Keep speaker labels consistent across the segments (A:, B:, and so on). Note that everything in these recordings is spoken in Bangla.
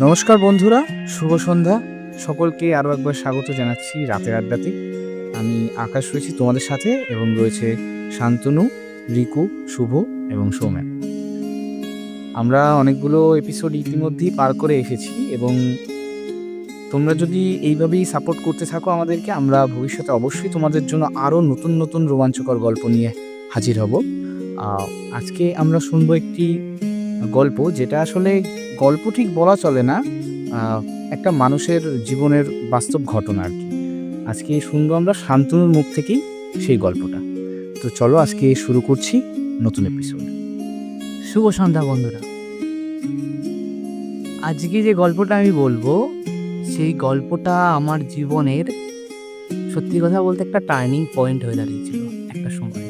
A: নমস্কার বন্ধুরা, শুভ সন্ধ্যা। সকলকে আরও একবার স্বাগত জানাচ্ছি রাতের আড্ডাতে। আমি আকাশ রয়েছি তোমাদের সাথে এবং রয়েছে শান্তনু, রিকু, শুভ এবং সৌমেন। আমরা অনেকগুলো এপিসোড ইতিমধ্যেই পার করে এসেছি এবং তোমরা যদি এইভাবেই সাপোর্ট করতে থাকো আমাদেরকে, আমরা ভবিষ্যতে অবশ্যই তোমাদের জন্য আরও নতুন নতুন রোমাঞ্চকর গল্প নিয়ে হাজির হব। আজকে আমরা শুনবো একটি গল্প, যেটা আসলে গল্প ঠিক বলা চলে না, একটা মানুষের জীবনের বাস্তব ঘটনা আর কি। আজকে শুনবো আমরা শান্তনুর মুখ থেকেই সেই গল্পটা। তো চলো আজকে শুরু করছি নতুন এপিসোড।
B: শুভ সন্ধ্যা বন্ধুরা। আজকে যে গল্পটা আমি বলবো, সেই গল্পটা আমার জীবনের সত্যি কথা বলতে একটা টার্নিং পয়েন্ট হয়ে দাঁড়িয়েছিল একটা সময়।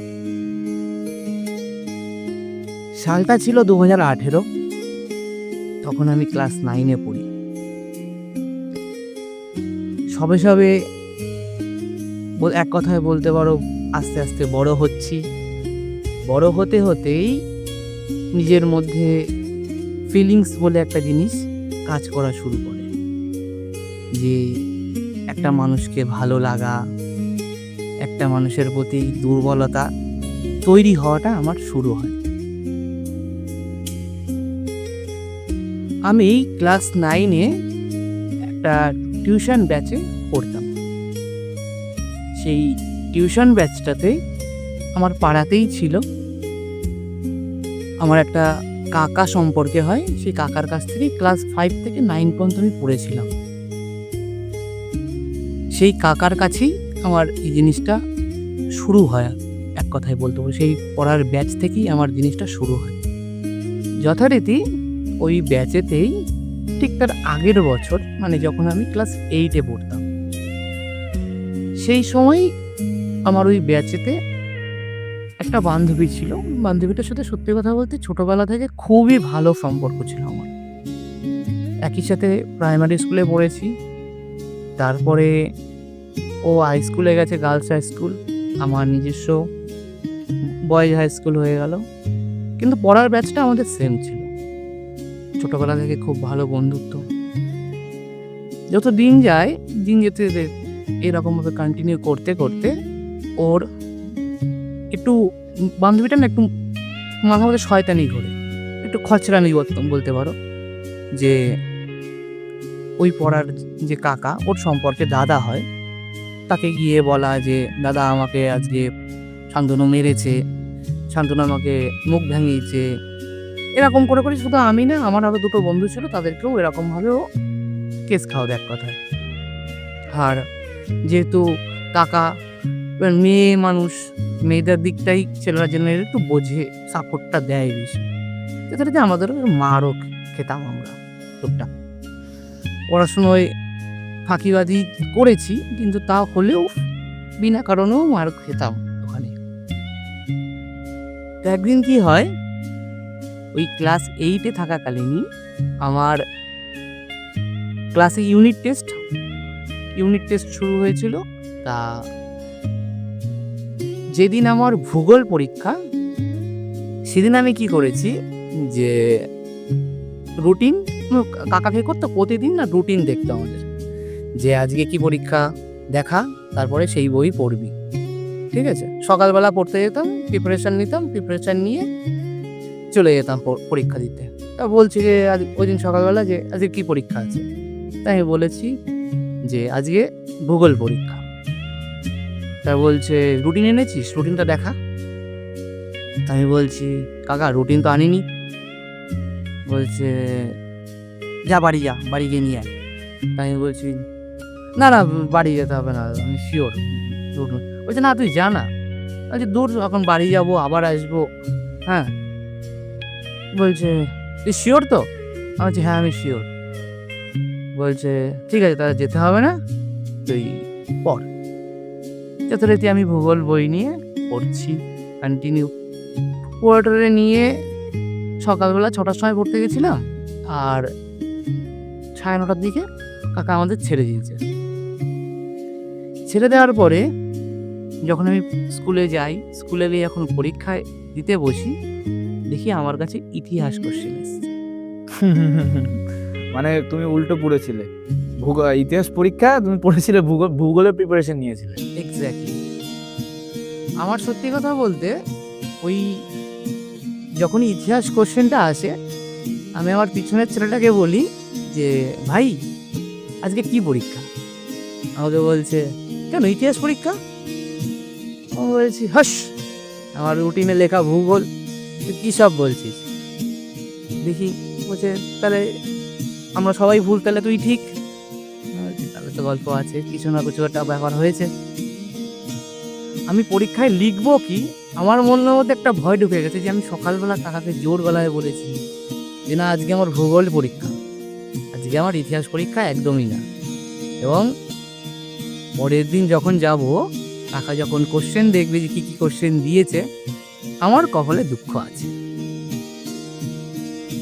B: সালটা ছিল 2018। তখন আমি ক্লাস 9-এ পড়ি। সবে সবে এক কথায় বলতে পারো আস্তে আস্তে বড় হচ্ছি। বড় হতে হতেই নিজের মধ্যে ফিলিংস বলে একটা জিনিস কাজ করা শুরু করে, যে একটা মানুষকে ভালো লাগা, একটা মানুষের প্রতি দুর্বলতা তৈরি হওয়াটা আমার শুরু হয়। আমি ক্লাস 9-এ একটা টিউশন ব্যাচে পড়তাম। সেই টিউশন ব্যাচটাতে আমার পাড়াতেই ছিল আমার একটা কাকা সম্পর্কে হয়। সেই কাকার কাছ থেকে ক্লাস 5 থেকে 9 পর্যন্ত আমি পড়েছিলাম। সেই কাকার কাছেই আমার এই জিনিসটা শুরু হয়, এক কথায় বলতে পারি সেই পড়ার ব্যাচ থেকেই আমার জিনিসটা শুরু হয়। যথারীতি ওই ব্যাচেতেই ঠিক তার আগের বছর, মানে যখন আমি ক্লাস 8-এ পড়তাম, সেই সময় আমার ওই ব্যাচেতে একটা বান্ধবী ছিল। বান্ধবীটার সাথে সত্যি কথা বলতে ছোটবেলা থেকে খুবই ভালো সম্পর্ক ছিল আমার। একই সাথে প্রাইমারি স্কুলে পড়েছি, তারপরে ও হাই স্কুলে গেছে, গার্লস হাই স্কুল, আমার নিজস্ব বয়েজ হাই স্কুল হয়ে গেল। কিন্তু পড়ার ব্যাচটা আমাদের সেম ছিল, ছোটবেলা থেকে খুব ভালো বন্ধুত্ব। যত দিন যায়, দিন যেতে যেতে এরকমভাবে কন্টিনিউ করতে করতে ওর একটু বান্ধবীটা না একটু মাঝে মাঝে শয়তানি ঘোরে, একটু খচরানি বলতে পারো। যে ওই পড়ার যে কাকা, ওর সম্পর্কে দাদা হয়, তাকে গিয়ে বলা যে দাদা আমাকে আজকে শান্তনু মেরেছে, শান্তনু আমাকে মুখ ভেঙিয়েছে, এরকম করে করে শুধু আমি না, আমার আরও দুটো বন্ধু ছিল, তাদেরকেও এরকমভাবেও কেস খাওয়াবে এক কথায়। আর যেহেতু কাকা মেয়ে মানুষ, মেয়েদের দিকটাই ছেলেরা জেনারেলি একটু বোঝে, সাপোর্টটা দেয় বেশি, যেটাতে আমাদের মারও খেতাম আমরা টুকটাক। পড়াশুনোয় ফাঁকিবাজি করেছি, কিন্তু তা হলেও বিনা কারণেও মার খেতাম ওখানে। তো একদিন কি হয়, ওই ক্লাস 8-এ থাকাকালীনই আমার ক্লাসে ইউনিট টেস্ট শুরু হয়েছিল। তা যেদিন আমার ভূগোল পরীক্ষা, সেদিন আমি কি করেছি, যে রুটিন কাকাকে করতো প্রতিদিন না, রুটিন দেখতো আমাদের, যে আজকে কি পরীক্ষা দেখা, তারপরে সেই বই পড়বি, ঠিক আছে। সকালবেলা পড়তে যেতাম, প্রিপারেশন নিয়ে চলে যেতাম পরীক্ষা দিতে। তা বলছি যে আজ ওই দিন সকালবেলা যে আজকে কী পরীক্ষা আছে, তাই আমি বলেছি যে আজকে ভূগোল পরীক্ষা। তা বলছে রুটিন এনেছিস, রুটিনটা দেখা। তা আমি বলছি কাকা রুটিন তো আনিনি। বলছে যা বাড়ি গিয়ে নিয়ে আয়। তাই আমি বলছি না বাড়ি যেতে হবে না, আমি শিওর। বলছে না তুই যা না। বলছি দূর, এখন বাড়ি যাবো আবার আসবো। হ্যাঁ, বলছে তুই শিওর তো? আমি বলছি হ্যাঁ আমি শিওর। বলছে ঠিক আছে তাহলে যেতে হবে না, তুই পড়। যথারীতি আমি ভূগোল বই নিয়ে পড়ছি, কন্টিনিউ পড়াটা নিয়ে সকালবেলা 6টার সময় পড়তে গেছিলাম, আর 9:30 দিকে কাকা আমাদের ছেড়ে দিয়েছে। ছেড়ে দেওয়ার পরে যখন আমি স্কুলে যাই, স্কুলে গিয়ে এখন পরীক্ষায় দিতে বসি, দেখি আমার কাছে ইতিহাস কোশ্চেন এসছে।
A: মানে তুমি উল্টো পড়েছিলে, ইতিহাস পরীক্ষা তুমি পড়েছিলে, ভূগোলের প্রিপারেশন নিয়েছিলে।
B: এক্স্যাক্টলি। আমার সত্যি কথা বলতে ওই যখন ইতিহাস কোশ্চেনটা আসে, আমি আমার পিছনের ছেলেটাকে বলি যে ভাই আজকে কি পরীক্ষা? আমাকে বলছে কেন ইতিহাস পরীক্ষা? আমি বলছি হাস, আমার রুটিনে লেখা ভূগোল, তুই কী সব বলছিস? দেখি বলছে তাহলে আমরা সবাই ভুল, তাহলে তুই ঠিক। আমি বলছি, তাহলে তো গল্প আছে, কিছু না কিছু একটা ব্যাপার হয়েছে। আমি পরীক্ষায় লিখবো কি, আমার মনের মধ্যে একটা ভয় ঢুকে গেছে যে আমি সকালবেলা কাকাকে জোর গলায় বলেছি যে না আজকে আমার ভূগোল পরীক্ষা, আজকে আমার ইতিহাস পরীক্ষা একদমই না। এবং পরের দিন যখন যাব, কাকা যখন কোশ্চেন দেখবে যে কী কী কোশ্চেন দিয়েছে, আমার কপালে দুঃখ আছে।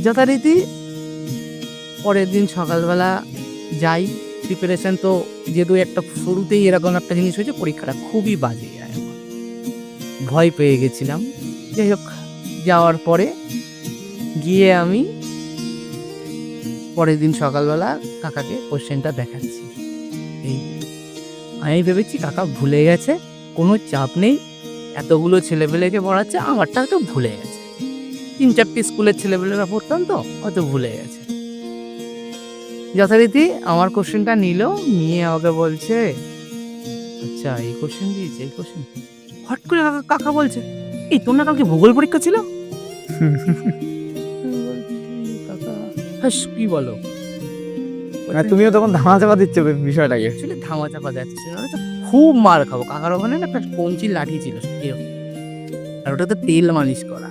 B: যথারীতি পরের দিন সকালবেলা যাই, প্রিপারেশন তো যেহেতু একটা শুরুতেই এরকম একটা জিনিস হয়েছে, পরীক্ষাটা খুবই বাজে যায়, আমার ভয় পেয়ে গেছিলাম। যাই হোক, যাওয়ার পরে গিয়ে আমি পরের দিন সকালবেলা কাকাকে কোশ্চেনটা দেখাচ্ছি। এই আমি ভেবেছি কাকা ভুলে গেছে, কোনো চাপ নেই, এতগুলো ছেলেপেলেকে পড়াচ্ছে, আমারটা তো ভুলে গেছে। 3-4টি স্কুলের ছেলেপেলেরা পড়তাম তো, হয়তো ভুলে গেছে। যথারীতি আমার কোশ্চেনটা নিল, নিয়ে আমাকে বলছে আচ্ছা এই কোশ্চেন দিয়েছে, এই কোশ্চেন। হট করে কাকা বলছে এই তোর না কালকে ভূগোল পরীক্ষা ছিল? আমি বলছি, কাকা হাস কি বলো?
A: আর তুমিও তখন ধামাচাপা দিচ্ছ বিষয়টাকে।
B: আসলে ধামাচাপা যাচ্ছে না, তো খুব মার খাবো। কাকার ওখানে না একটা কঞ্চির লাঠি ছিল, এরকম, আর ওটাতে তেল মালিশ করা,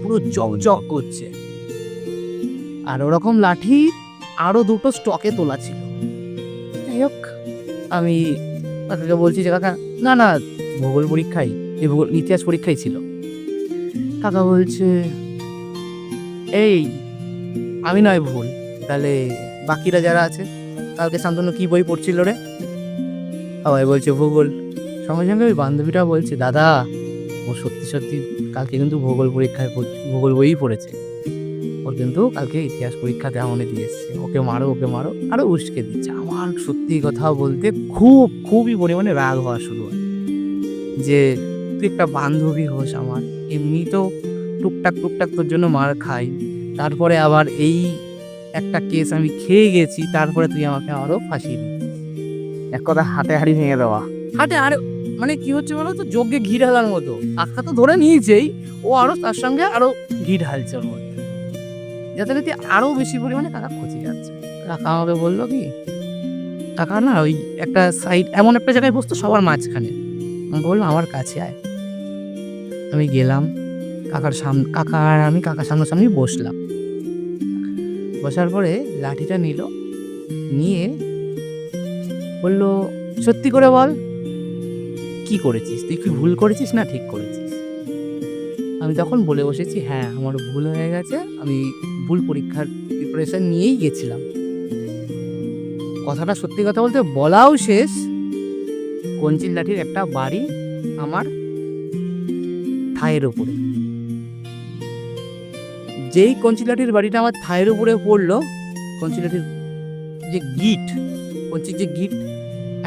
B: পুরো জকজক করছে। আর ওরকম লাঠি আরো দুটো স্টকে তোলা ছিল। যাই হোক, আমি কাকাকে বলছি যে কাকা না না ভূগোল পরীক্ষাই, এই ভূগোল ইতিহাস পরীক্ষাই ছিল। কাকা বলছে এই আমি নয় ভুল, তাহলে বাকিরা যারা আছে, কালকে শান্তনু কি বই পড়ছিল রে? সবাই বলছে ভূগোল। সঙ্গে সঙ্গে ওই বান্ধবীটা বলছে দাদা ও সত্যি সত্যি কালকে কিন্তু ভূগোল পরীক্ষায় ভূগোল বইই পড়েছে, ওর কিন্তু কালকে ইতিহাস পরীক্ষাতে আমনে দিয়ে এসছে, ওকে মারো ওকে মারো, আরও উস্কে দিচ্ছে। আমার সত্যি কথা বলতে খুবই পরিমাণে রাগ হওয়া শুরু হয় যে তুই একটা বান্ধবী হোস আমার, এমনি তো টুকটাক তোর জন্য মার খাই, তারপরে আবার এই একটা কেস আমি খেয়ে গেছি, তারপরে তুই আমাকে আরও ফাঁসিয়ে দিচ্ছিস।
A: এক কথা হাতে হাড়ি ভেঙে দেওয়া।
B: হাটে আর মানে কি হচ্ছে বলো তো, যজ্ঞে ঘি ঢালার মতো। কাকা তো ধরে নিয়েছেই, ও আরো তার সঙ্গে আরো ঘি ঢালছে ওর মধ্যে, যাতে যাতে আরো বেশি পরিমাণে কাকা খচে যাচ্ছে। কাকা আমাকে বললো কি, কাকা না ওই একটা সাইড এমন একটা জায়গায় বসতো সবার মাঝখানে, আমাকে বললো আমার কাছে আয়। আমি গেলাম, কাকার সামনাসামনি বসলাম। বসার পরে লাঠিটা নিল, নিয়ে বললো সত্যি করে বল কি করেছিস, তুই কি ভুল করেছিস না ঠিক করেছিস? আমি তখন বলে বসেছি হ্যাঁ আমার ভুল হয়ে গেছে, আমি ভুল পরীক্ষার প্রিপারেশন নিয়েই গেছিলাম। কথাটা সত্যি কথা বলতে বলাও শেষ, কঞ্চির লাঠির একটা বাড়ি আমার থায়ের উপরে। যেই কঞ্চি লাঠির বাড়িটা আমার থায়ের উপরে পড়লো, কঞ্চি লাঠির যে গিট, কঞ্চির যে গিট,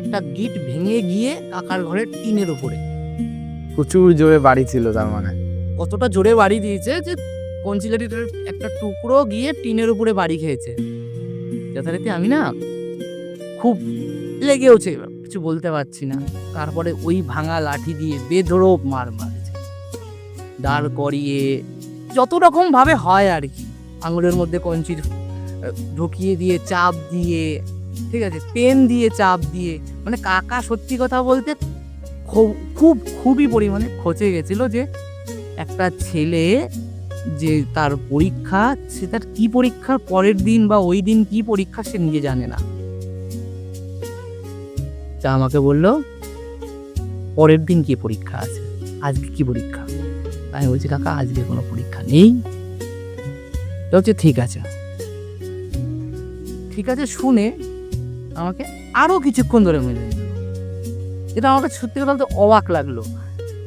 B: একটা গিট ভেঙে গিয়ে কাকার ঘরের টিনের উপরে।
A: প্রচুর জোরে বাড়ি ছিল তার মানে।
B: কতটা জোরে বাড়ি দিয়েছে যে কঞ্চি লাঠিটার একটা টুকরো গিয়ে টিনের উপরে বাড়ি খেয়েছে। যথারীতি আমি না খুব লেগেওছে, কিছু বলতে পারছি না। তারপরে ওই ভাঙা লাঠি দিয়ে বেধড়ক মার মারছে, দাঁড় করিয়ে যত রকম ভাবে হয় আর কি, আঙুলের মধ্যে কঞ্চির ঢুকিয়ে দিয়ে চাপ দিয়ে, ঠিক আছে, পেন দিয়ে চাপ দিয়ে, মানে কাকা সত্যি কথা বলতে খুবই পরিমাণে খচে গেছিল যে একটা ছেলে যে তার পরীক্ষা, সে তার কি পরীক্ষার পরের দিন বা ওই দিন কি পরীক্ষা সে নিজে জানে না। তা আমাকে বললো পরের দিন কি পরীক্ষা আছে, আজকে কি পরীক্ষা? আমি বলছি কাকা আজকে কোনো পরীক্ষা নেই। তো হচ্ছে ঠিক আছে শুনে আমাকে আরো কিছুক্ষণ ধরে মেনে নিল। এটা আমাকে সত্যি কথা বলতে অবাক লাগলো।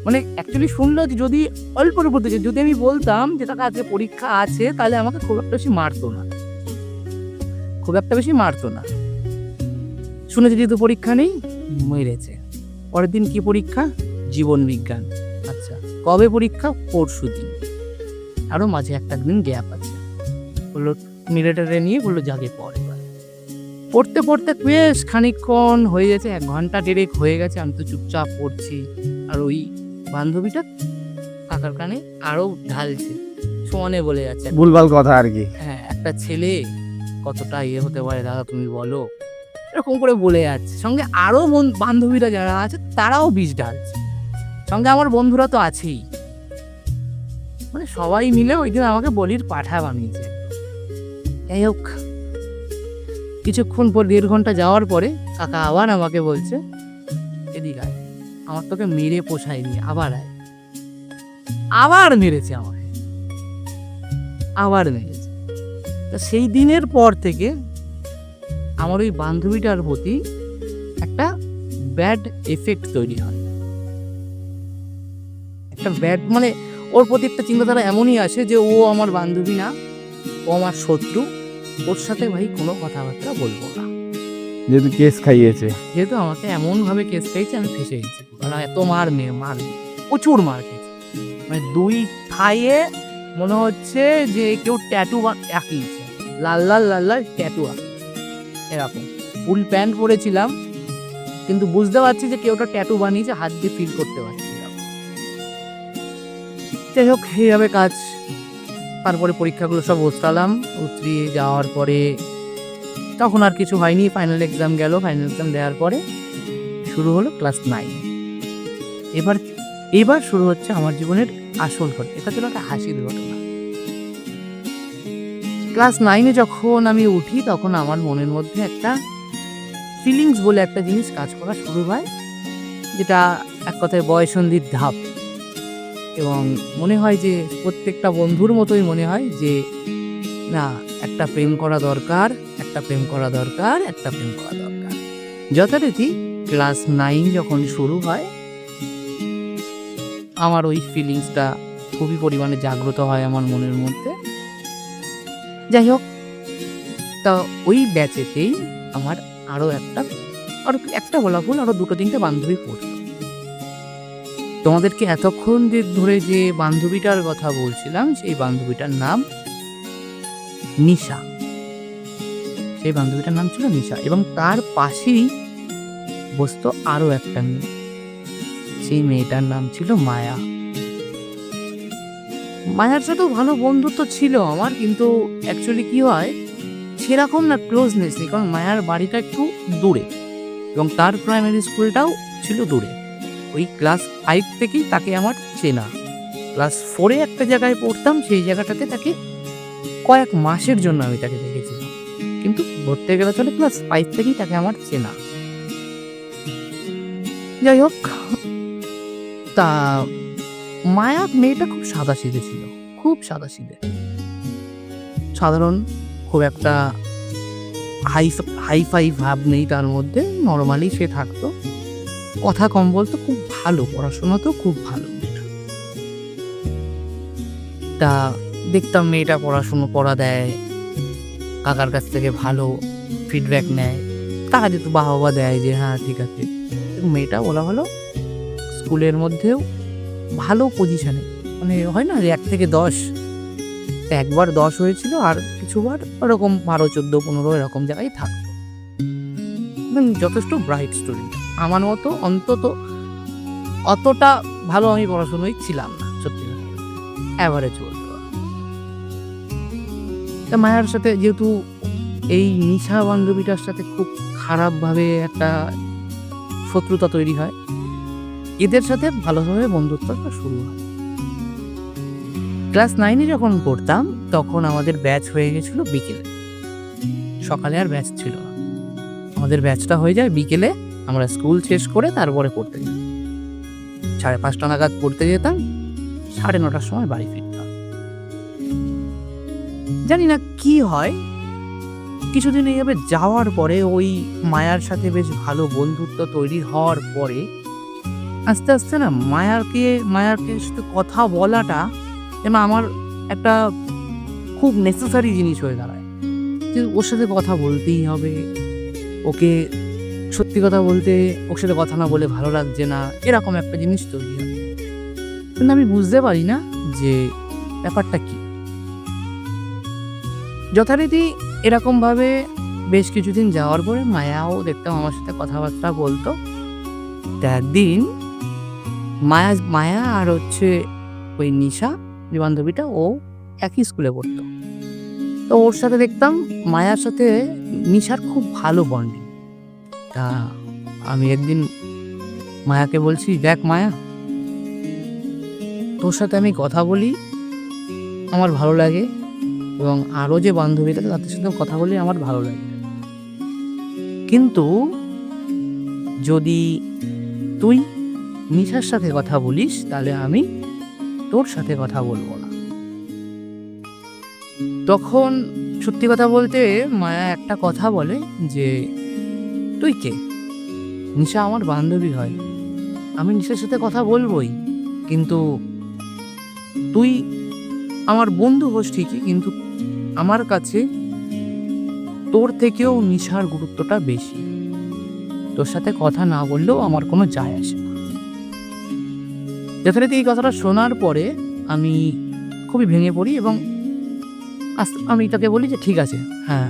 B: মানে অ্যাকচুয়ালি শুনলো যে যদি অল্পর উপর থেকে যদি আমি বলতাম যে টাকা আজকে পরীক্ষা আছে, তাহলে আমাকে খুব একটা বেশি মারতো না। খুব একটা বেশি মারতো না। শুনেছি যেহেতু পরীক্ষা নেই, মেরেছে। পরের দিন কি পরীক্ষা? জীবন বিজ্ঞান। আচ্ছা, কবে পরীক্ষা? পরশু দিন। আরও মাঝে একটা দিন গ্যাপ আছে। বললো মিলেটারে নিয়ে বললো যাকে পড়ে। পড়তে পড়তে বেশ খানিকক্ষণ হয়ে গেছে, 1 ঘন্টা দেড়েক হয়ে গেছে। আমি তো চুপচাপ পড়ছি, আর ওই বান্ধবীটা কাকার কানে আরও ঢালছে, সমানে বলে যাচ্ছে,
A: ভুলভাল কথা আর কি।
B: হ্যাঁ, একটা ছেলে কতটা হতে পারে দাদা তুমি বলো, এরকম করে বলে যাচ্ছে। সঙ্গে আরও বান্ধবীরা যারা আছে তারাও বিষ ঢালছে, সঙ্গে আমার বন্ধুরা তো আছেই। মানে সবাই মিলে ওই দিন আমাকে বলির পাঠা বানিয়েছে। যাই হোক, কিছুক্ষণ পর 1.5 ঘন্টা যাওয়ার পরে কাকা আবার আমাকে বলছে এদিকে আয়, আমার তোকে মেরে পোষায়নি, আবার আয়। আবার মেরেছে আমাকে, আবার মেরেছে। তা সেই দিনের পর থেকে আমার ওই বান্ধবীটার প্রতি একটা ব্যাড এফেক্ট তৈরি হয়। একটা ব্যাড মানে ওর প্রতি একটা চিন্তাধারা এমনই আসে যে ও আমার বান্ধবী না, ও আমার শত্রু, ওর সাথে ভাই কোনো কথাবার্তা বলবো না।
A: যেহেতু কেস খাইয়েছে,
B: যেহেতু আমাকে এমনভাবে কেস খাইছে, আমি ফেসে গেছি। কারণ এত মার প্রচুর মার খেয়েছে। মানে 2 থাইয়ে মনে হচ্ছে যে কেউ ট্যাটু আঁকিয়েছে, লাল লাল লাল লাল ট্যাটু আঁকিয়েছে এরকম। ফুল প্যান্ট পরেছিলাম, কিন্তু বুঝতে পারছি যে কেউ একটা ট্যাটু বানিয়েছে, হাত দিয়ে ফিল করতে পারছি। যাই হোক, এইভাবে কাজ। তারপরে পরীক্ষাগুলো সব উতরিয়ে যাওয়ার পরে তখন আর কিছু হয়নি। ফাইনাল এক্সাম গেল। ফাইনাল এক্সাম দেওয়ার পরে শুরু হলো ক্লাস 9। এবার শুরু হচ্ছে আমার জীবনের আসল ঘটনা। এটা ছিল একটা হাসির ঘটনা। ক্লাস 9-এ যখন আমি উঠি, তখন আমার মনের মধ্যে একটা ফিলিংস বলে একটা জিনিস কাজ করা শুরু হয়, যেটা এক কথায় বয়ঃসন্ধির ধাপ। এবং মনে হয় যে প্রত্যেকটা বন্ধুর মতোই মনে হয় যে না, একটা প্রেম করা দরকার, একটা প্রেম করা দরকার, একটা প্রেম করা দরকার। যথারীতি ক্লাস 9 যখন শুরু হয়, আমার ওই ফিলিংসটা খুবই পরিমাণে জাগ্রত হয় আমার মনের মধ্যে। যাই হোক, তা ওই ব্যাচেতেই আমার আরও একটা বলা ভুল, আরও 2-3টে বান্ধবী পড়তো। তোমাদেরকে এতক্ষণ ধরে যে বান্ধবীটার কথা বলছিলাম, সেই বান্ধবীটার নাম নিশা। সেই বান্ধবীটার নাম ছিল নিশা, এবং তার পাশেই বসতো আরও একটা মেয়ে। সেই মেয়েটার নাম ছিল মায়া। মায়ার সাথেও ভালো বন্ধুত্ব ছিল আমার, কিন্তু অ্যাকচুয়ালি কি হয়, সেরকম না ক্লোজনেস নেই, কারণ মায়ার বাড়িটা একটু দূরে এবং তার প্রাইমারি স্কুলটাও ছিল দূরে। ওই ক্লাস 5 থেকেই তাকে আমার চেনা। ক্লাস 4-এ একটা জায়গায় পড়তাম, সেই জায়গাটাতে তাকে কয়েক মাসের জন্য আমি তাকে দেখেছিলাম, কিন্তু ধরতে গেলে চলে ক্লাস 5 থেকেই তাকে আমার চেনা। যাই হোক, তা মায়া মেয়েটা খুব সাদাসিধে ছিল, খুব সাদাসিধে, সাধারণ, খুব একটা হাইফাই ভাব নেই তার মধ্যে, নর্মালি সে থাকতো, কথা কম বলতো, খুব ভালো, পড়াশোনাতেও খুব ভালো মেয়েটা। তা দেখতাম মেয়েটা পড়া দেয়, কাকার কাছ থেকে ভালো ফিডব্যাক নেয়, টাকা যেহেতু বাবা দেয় যে হ্যাঁ ঠিক আছে। মেয়েটা বলা হলো স্কুলের মধ্যেও ভালো পজিশনে, মানে হয় না যে 1 থেকে 10, একবার 10 হয়েছিল, আর কিছুবার ওরকম 12, 14, 15 এরকম জায়গায় থাকতো। যথেষ্ট ব্রাইট স্টুডেন্ট, আমার মতো অন্তত অতটা ভালো আমি পড়াশোনায় ছিলাম না, সত্যি অ্যাভারেজ বলতে পারো। তা মায়ার সাথে যেহেতু এই নিশা বান্ধবীটার সাথে খুব খারাপভাবে একটা শত্রুতা তৈরি হয়, এদের সাথে ভালোভাবে বন্ধুত্বটা শুরু হয়। ক্লাস 9-এ যখন পড়তাম, তখন আমাদের ব্যাচ হয়ে গেছিল বিকেলে, সকালে আর ব্যাচ ছিল না। আমাদের ব্যাচটা হয়ে যায় বিকেলে, আমরা স্কুল শেষ করে তারপরে পড়তে যেতাম। 5:30 নাগাদ পড়তে যেতাম, 9:30টার সময় বাড়ি ফিরতাম। জানি না কি হয়, কিছুদিন এইভাবে যাওয়ার পরে ওই মায়ার সাথে বেশ ভালো বন্ধুত্ব তৈরি হওয়ার পরে আস্তে আস্তে না মায়াকে সাথে কথা বলাটা যেন আমার একটা খুব নেসেসারি জিনিস হয়ে দাঁড়ায়। যে ওর সাথে কথা বলতেই হবে, ওকে সত্যি কথা বলতে ওর সাথে কথা না বলে ভালো লাগছে না, এরকম একটা জিনিস তৈরি হয়। কিন্তু আমি বুঝতে পারি না যে ব্যাপারটা কি। যথারীতি এরকমভাবে বেশ কিছুদিন যাওয়ার পরে মায়াও দেখতাম আমার সাথে কথাবার্তা বলতো। তো একদিন মায়া আর হচ্ছে ওই নিশা যে বান্ধবীটা, ও একই স্কুলে পড়তো। তো ওর সাথে দেখতাম মায়ার সাথে নিশার খুব ভালো বন্ডিং। তা আমি একদিন মায়াকে বলছি, দেখ মায়া, তোর সাথে আমি কথা বলি, আমার ভালো লাগে, এবং আরও যে বান্ধবীরা তাদের সাথে কথা বলি আমার ভালো লাগে, কিন্তু যদি তুই নিশার সাথে কথা বলিস তাহলে আমি তোর সাথে কথা বলবো না। তখন সত্যি কথা বলতে মায়া একটা কথা বলে যে, তুই কে? নিশা আমার বান্ধবী হয়, আমি নিশার সাথে কথা বলবোই, কিন্তু তুই আমার বন্ধু হোস ঠিকই, কিন্তু আমার কাছে তোর থেকেও নিশার গুরুত্বটা বেশি। তোর সাথে কথা না বললেও আমার কোনো যায় আসে না। যথারীতি এই কথাটা শোনার পরে আমি খুবই ভেঙে পড়ি এবং আমি তাকে বলি যে ঠিক আছে, হ্যাঁ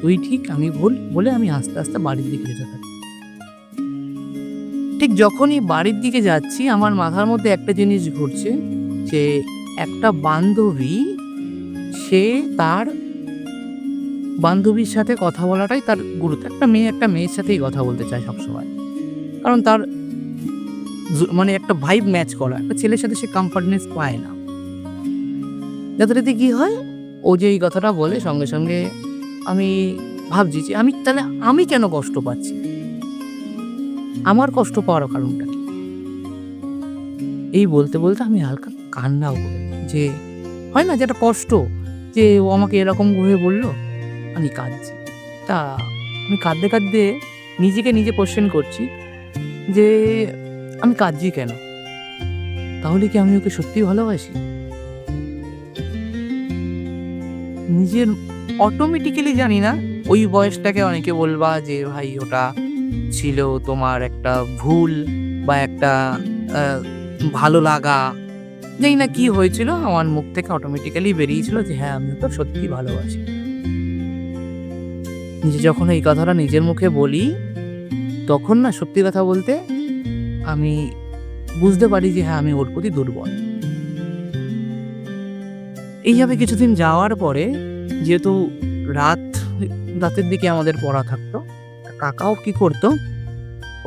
B: তুই ঠিক আমি ভুল, বলে আমি আস্তে আস্তে বাড়ির দিকে যেতে থাকি। ঠিক যখনই বাড়ির দিকে যাচ্ছি আমার মাথার মধ্যে একটা জিনিস ঘুরছে, যে একটা বান্ধবী, সে তার বান্ধবীর সাথে কথা বলাটাই তার গুরুত্ব। একটা মেয়ের সাথেই কথা বলতে চায় সবসময়, কারণ তার মানে একটা ভাইব ম্যাচ করা। একটা ছেলের সাথে সে কমফর্টনেস পায় না। যথারীতি কি হয়, ও যে এই কথাটা বলে সঙ্গে সঙ্গে আমি ভাবছি যে আমি কেন কষ্ট পাচ্ছি, আমার কষ্ট পাওয়ার কারণটা কি। এই বলতে বলতে আমি হালকা কান্নাও করি, যে হয় না যে একটা কষ্ট, যে ও আমাকে এরকম করে বললো, আমি কাঁদছি। তা আমি কাঁদতে কাঁদতে নিজেকে নিজে কোশ্চেন করছি যে আমি কাঁদছি কেন, তাহলে কি আমি ওকে সত্যিই ভালোবাসি? নিজের অটোমেটিক্যালি, জানি না, ওই বয়সটাকে অনেকে বলবা যে ভাই ওটা ছিল তোমার একটা ভুল বা একটা ভালো লাগা, জানি না কি হয়েছিল, আমার মুখ থেকে অটোমেটিক্যালি বেরিয়েছিল যে হ্যাঁ আমি তো সত্যি ভালোবাসি। নিজে যখন এই কথাটা নিজের মুখে বলি, তখন না সত্যি কথা বলতে আমি বুঝতে পারি যে হ্যাঁ আমি ওর প্রতি দুর্বল। এইভাবে কিছুদিন যাওয়ার পরে, যেহেতু রাতের দিকে আমাদের পড়া থাকতো, কাকাও কি করতো,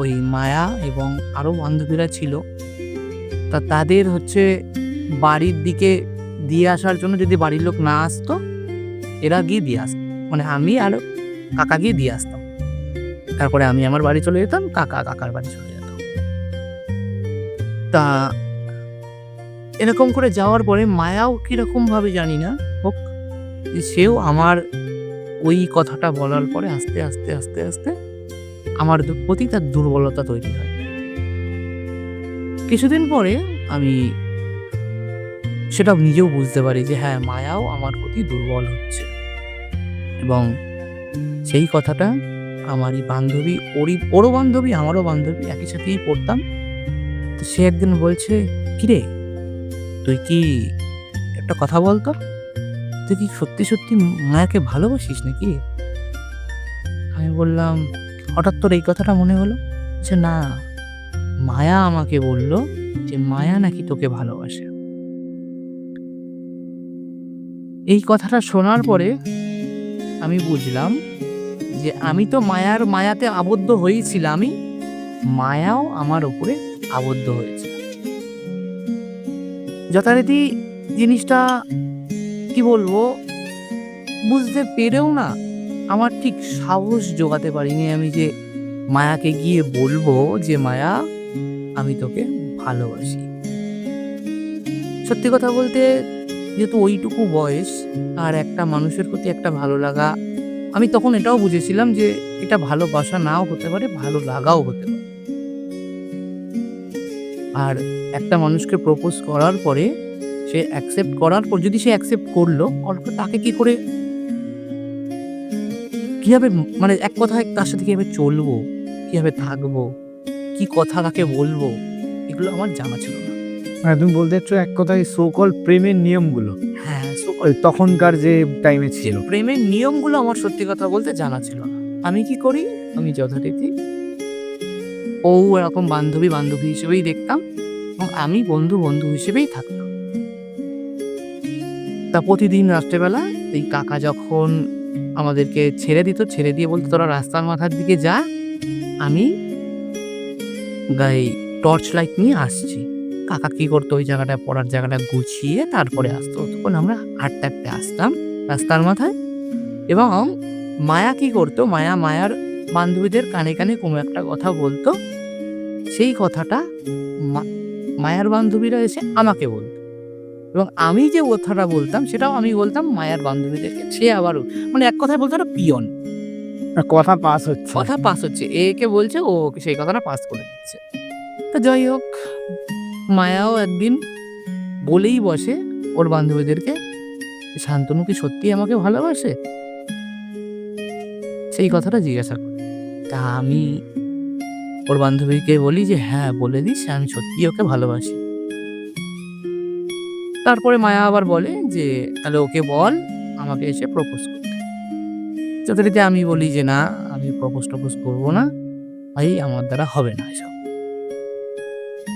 B: ওই মায়া এবং আরও বান্ধবীরা ছিল, তা তাদের হচ্ছে বাড়ির দিকে দিয়ে আসার জন্য, যদি বাড়ির লোক না আসতো এরা গিয়ে দিয়ে আসতো, মানে আমি আর কাকা গিয়ে দিয়ে আসতাম। তারপরে আমি আমার বাড়ি চলে যেতাম, কাকার বাড়ি চলে যেত। তা এরকম করে যাওয়ার পরে মায়াও কিরকম ভাবে জানি না হোক, যে সেও আমার ওই কথাটা বলার পরে আস্তে আস্তে আস্তে আস্তে আমার প্রতি তার দুর্বলতা তৈরি হয়। কিছুদিন পরে আমি সেটা নিজেও বুঝতে পারি যে হ্যাঁ মায়াও আমার প্রতি দুর্বল হচ্ছে, এবং সেই কথাটা আমারই বান্ধবী, ওরও বান্ধবী আমারও বান্ধবী, একই সাথেই পড়তাম। তো সে একদিন বলছে, কিরে তুই কি একটা কথা বলতো, তুই কি সত্যি সত্যি মায়াকে ভালোবাসিস নাকি? আমি বললাম, হঠাৎ তোর এই কথাটা মনে হলো? যে না, মায়া আমাকে বলল যে মায়া নাকি তোকে ভালোবাসে। এই কথাটা শোনার পরে আমি বুঝলাম যে আমি তো মায়াতে আবদ্ধ হয়েছিলামই, মায়াও আমার উপরে আবদ্ধ হয়েছে। যথারীতি জিনিসটা কি বলবো, বুঝতে পেরেও না আমার ঠিক সাহস জোগাতে পারিনি আমি যে মায়াকে গিয়ে বলবো যে মায়া আমি তোকে ভালোবাসি। সত্যি কথা বলতে, যেহেতু ওইটুকু বয়স আর একটা মানুষের প্রতি একটা ভালো লাগা, আমি তখন এটাও বুঝেছিলাম যে এটা ভালোবাসা নাও হতে পারে, ভালো লাগাও হতে পারে। আর একটা মানুষকে প্রপোজ করার পরে সে অ্যাকসেপ্ট করার পর, যদি সে অ্যাকসেপ্ট করলো, অল্প তাকে কি করে কীভাবে মানে এক কথায় তার সাথে কীভাবে চলবো, কীভাবে থাকবো, কি কথা কাকে বলবো, এগুলো আমার জানা ছিল না।
A: মানে তুমি বলতে চাচ্ছ এক কথায় সো কল প্রেমের নিয়মগুলো
B: হ্যাঁ,
A: ওই তখনকার যে টাইমে ছিল।
B: প্রেমের নিয়মগুলো আমার সত্যি কথা বলতে জানা ছিল না। আমি কি করি, আমি যথারীতি ও এরকম বান্ধবী হিসেবেই দেখতাম এবং আমি বন্ধু হিসেবেই থাকতাম। তা প্রতিদিন রাত্রেবেলা এই কাকা যখন আমাদেরকে ছেড়ে দিত, ছেড়ে দিয়ে বলতো তোরা রাস্তার মাথার দিকে যা, আমি গায়ে টর্চ লাইট নিয়ে আসছি। কাকা কি করতো, ওই জায়গাটা পড়ার জায়গাটা গুছিয়ে তারপরে আসতো। তখন আমরা হাঁটতে হাঁটতে আসতাম রাস্তার মাথায় এবং মায়া কি করতো, মায়ার বান্ধবীদের কানে কানে কোনো একটা কথা বলতো। সেই কথাটা মায়ার বান্ধবীরা এসে আমাকে বলতো এবং আমি যে কথাটা বলতাম সেটাও আমি বলতাম মায়ার বান্ধবীদেরকে। সে আবারও মানে এক কথায় বলতো একটা পিয়ন,
A: কথা পাস হচ্ছে।
B: কথা পাস হচ্ছে, একে বলছে ও ওকে সেই কথাটা পাস করে দিচ্ছে। তা যাই হোক, মায়াও একদিন বলেই বসে ওর বান্ধবীদেরকে, শান্তনু কি সত্যি আমাকে ভালোবাসে, সেই কথাটা জিজ্ঞাসা করে। তা আমি ওর বান্ধবীকে বলি যে হ্যাঁ বলে দিস, আমি সত্যি ওকে ভালোবাসি। তারপরে মায়া আবার বলে যে তাহলে ওকে বল আমাকে এসে প্রপোজ করতে। যথারীতি আমি বলি যে না, আমি প্রপোজ করবো না ভাই, আমার দ্বারা হবে না এসব।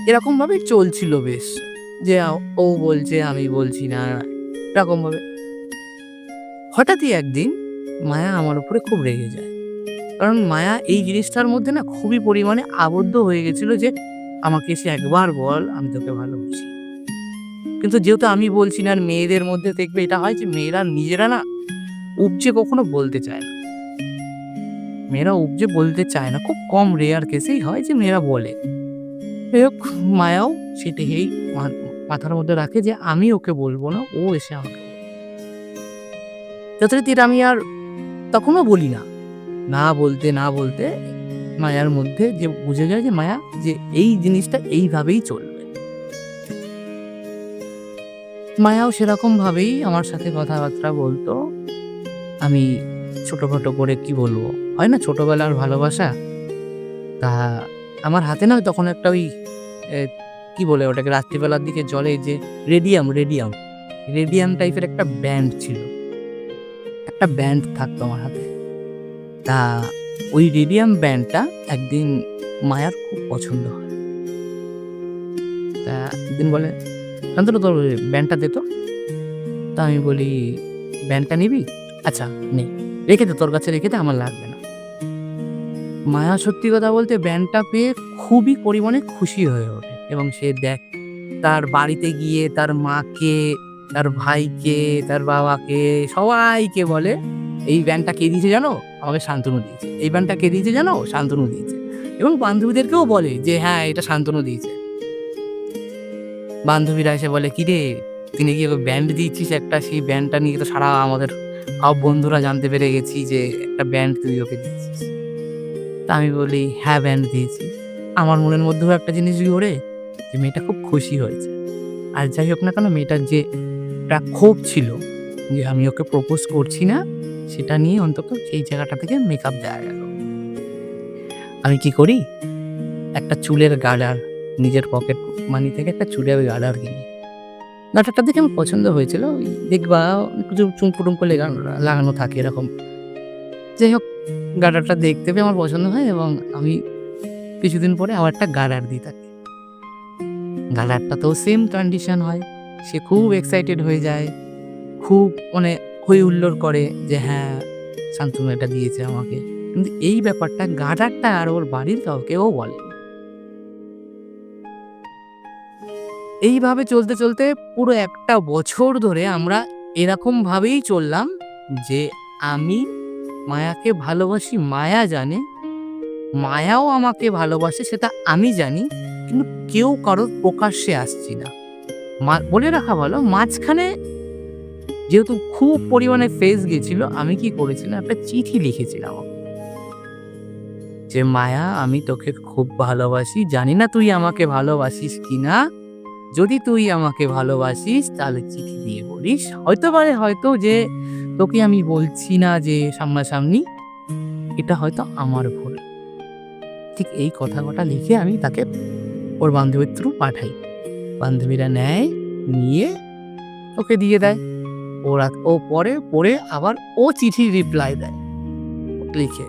B: এরকম ভাবে চলছিল বেশ, যে ও বলছে আমি বলছি না, এরকম ভাবে। হঠাৎই একদিন মায়া আমার উপরে খুব রেগে যায়, কারণ মায়া এই জিনিসটার মধ্যে না খুবই পরিমাণে আবদ্ধ হয়ে গেছিল যে আমাকে এসে একবার বল আমি তোকে ভালোবাসি। কিন্তু যেহেতু আমি বলছি না, আর মেয়েদের মধ্যে দেখবে এটা হয় যে মেয়েরা নিজেরা না উপচে কখনো বলতে চায় না, মেয়েরা উপচে বলতে চায় না, খুব কম রেয়ার কেসেই হয় যে মেয়েরা বলে। যাই হোক, মায়াও সেটাকেই মাথার মধ্যে রাখে যে আমি ওকে বলবো না, ও এসে আমাকে। যথারীতি আমি আর তখনও বলি না, না বলতে মায়ার মধ্যে যে বুঝে যায় যে মায়া যে এই জিনিসটা এইভাবেই চলবে। মায়াও সেরকম ভাবেই আমার সাথে কথাবার্তা বলতো। আমি ছোটখাটো করে কি বলবো, হয় না ছোটবেলার ভালোবাসা, তা আমার হাতে না তখন একটা ওই কি বলে ওটাকে, রাত্রিবেলার দিকে জলে যে রেডিয়াম টাইপের একটা ব্যান্ড ছিল, একটা ব্যান্ড থাকতো আমার হাতে। তা ওই রেডিয়াম ব্যান্ডটা একদিন মায়ার খুব পছন্দ হয়। তা একদিন বলে শান্তনু তোর ব্যান্ডটা দে তো। তা আমি বলি ব্যান্ডটা নিবি, আচ্ছা নে, রেখে দে, তোর কাছে রেখে দে, আমার লাগবে না। মায়া সত্যি কথা বলতে ব্যান্ডটা পেয়ে খুবই পরিমাণে খুশি হয়ে ওঠে এবং সে দেখ তার বাড়িতে গিয়ে তার মাকে, তার ভাইকে, তার বাবাকে, সবাইকে বলে এই ব্যান্ডটা কে দিয়েছে জানো, আমাকে শান্তনু দিয়েছে। এই ব্যান্ডটা কে দিয়েছে জানো, শান্তনু দিয়েছে। এবং বান্ধবীদেরকেও বলে যে হ্যাঁ এটা শান্তনু দিয়েছে। বান্ধবীরা এসে বলে কি রে, তিনি কি ব্যান্ড দিয়েছিস একটা, সেই ব্যান্ডটা নিয়ে তো সারা আমাদের সব বন্ধুরা জানতে পেরে গেছি যে একটা ব্যান্ড তুই ওকে দিয়েছিস। তা আমি বলি হ্যাঁ ব্যান্ড দিয়েছি। আমার মনের মধ্যেও একটা জিনিস ঘোরে যে মেয়েটা খুব খুশি হয়েছে। আর যাই হোক না কেন, মেয়েটার যে একটা ক্ষোভ ছিল যে আমি ওকে প্রপোজ করছি না, সেটা নিয়ে অন্তত সেই জায়গাটা থেকে মেকআপ দেওয়া গেল। আমি কি করি, একটা চুলের গার্ডার, নিজের পকেট মানি থেকে একটা চুলের গার্ডার কিনি। গার্ডারটা দেখে আমার পছন্দ হয়েছিল, দেখবা কিছু চুমকুটুম করে লাগানো থাকে এরকম। যাই হোক, গার্ডারটা দেখতে পেয়ে আমার পছন্দ হয় এবং আমি কিছুদিন পরে আমার একটা গার্ডার দিই তাকে। গার্ডারটাতেও সেম কন্ডিশন হয়, সে খুব এক্সাইটেড হয়ে যায়, খুব মানে হই হুল্লোড় করে যে হ্যাঁ শান্তনু এটা দিয়েছে আমাকে। কিন্তু এই ব্যাপারটা গার্ডারটা আর ওর বাড়ির কাউকেও বলে। এইভাবে চলতে চলতে পুরো একটা বছর ধরে আমরা এরকম ভাবেই চললাম যে আমি মায়াকে ভালোবাসি, মায়া জানে, মায়াও আমাকে ভালোবাসে সেটা আমি জানি, কিন্তু কেউ কারোর প্রকাশ্যে আসছি না। বলে রাখা ভালো, মাঝখানে যেহেতু খুব পরিমাণে ফেস গেছিল, আমি কি করেছিলাম, একটা চিঠি লিখেছিলাম যে মায়া আমি তোকে খুব ভালোবাসি, জানি না তুই আমাকে ভালোবাসিস কিনা, যদি তুই আমাকে ভালোবাসিস তাহলে চিঠি দিয়ে বলিস, হয়তো যে তোকে আমি বলছি না যে সামনাসামনি, এটা হয়তো আমার ভুল। ঠিক এই কথা কটা লিখে আমি তাকে ওর বান্ধবীর থ্রু পাঠাই। বান্ধবীরা নেয়, নিয়ে ওকে দিয়ে দেয়। ও পড়ে আবার ও চিঠির রিপ্লাই দেয় লিখে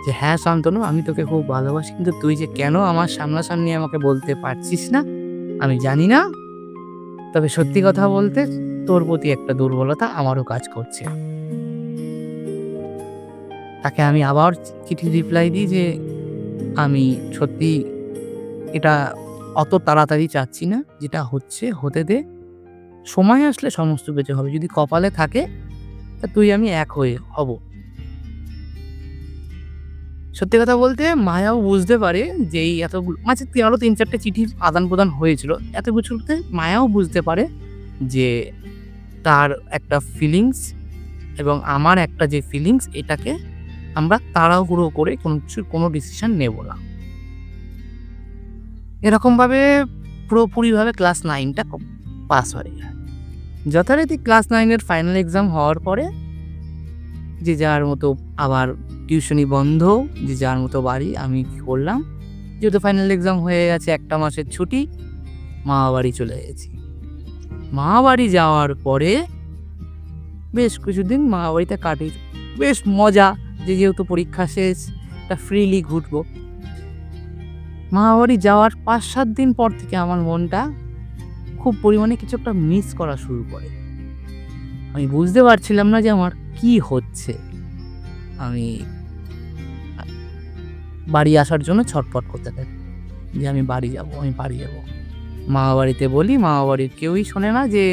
B: যে, হ্যাঁ শান্তনু, আমি তোকে খুব ভালোবাসি, কিন্তু তুই যে কেন আমার সামনাসামনি আমাকে বলতে পারছিস না আমি জানি না। তবে সত্যি কথা বলতে তোর প্রতি একটা দুর্বলতা আমারও কাজ করছে। তাকে আমি আবার চিঠির রিপ্লাই দিই যে, আমি সত্যি এটা অত তাড়াতাড়ি চাচ্ছি না, যেটা হচ্ছে হতে দে, সময় আসলে সমস্ত কিছু হবে। যদি কপালে থাকে তা তুই আমি এক হয়ে হব। সত্যি কথা বলতে মায়াও বুঝতে পারে যে এই এতগুলো মাঝে আরও ৩-৪টে চিঠির আদান প্রদান হয়েছিল। এত কিছুতে মায়াও বুঝতে পারে যে তার একটা ফিলিংস এবং আমার একটা যে ফিলিংস, এটাকে আমরা তাড়াহুড়ো করে কোনো ডিসিশন নেব না। এরকমভাবে পুরোপুরিভাবে ক্লাস 9টা পাস হয়ে যায়। যথারীতি ক্লাস 9-এর ফাইনাল এক্সাম হওয়ার পরে যে যার মতো আবার টিউশনি বন্ধ, যে যার মতো বাড়ি। আমি কী করলাম, যেহেতু ফাইনাল এক্সাম হয়ে গেছে, 1টা মাসের ছুটি, মামা বাড়ি চলে গেছি। মামা বাড়ি যাওয়ার পরে বেশ কিছুদিন মামা বাড়িতে কাটি, বেশ মজা, যে যেহেতু পরীক্ষা শেষ, একটা ফ্রিলি ঘুরবো। মামা বাড়ি যাওয়ার 5-7 দিন পর থেকে আমার মনটা খুব পরিমাণে কিছু একটা মিস করা শুরু করে। আমি বুঝতে পারছিলাম না যে আমার কি হচ্ছে। আমি বাড়ি আসার জন্য ছটফট করতে থাকি যে আমি বাড়ি যাব। মামা বাড়িতে বলি, মামা বাড়ির কেউই শোনে না, যে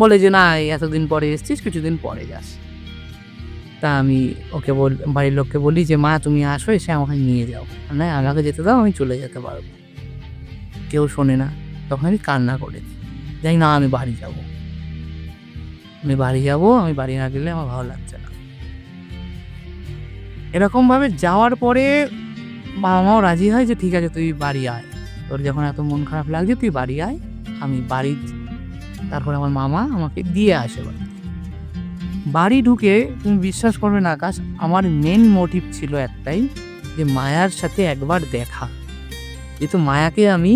B: বলে যে না, এতদিন পরে এসছিস, কিছুদিন পরে যাস। তা আমি ওকে বাড়ির লোককে বলি যে মা তুমি আসো, এসে আমাকে নিয়ে যাও, না আমাকে যেতে দাও, আমি চলে যেতে পারবো। কেউ শোনে না। তখন আমি কান্না করেছি, যাই না আমি বাড়ি যাব, আমি বাড়ি না গেলে আমার ভালো লাগছে না। এরকমভাবে যাওয়ার পরে বাবা মাও রাজি হয় যে ঠিক আছে তুই বাড়ি আয়, তোর যখন এত মন খারাপ লাগছে তুই বাড়ি আয়। আমি বাড়ি, তারপরে আমার মামা আমাকে দিয়ে আসে। বাড়ি ঢুকে তুমি বিশ্বাস করবে না আকাশ, আমার মেন মোটিভ ছিল একটাই, যে মায়ার সাথে একবার দেখা। যেহেতু মায়াকে আমি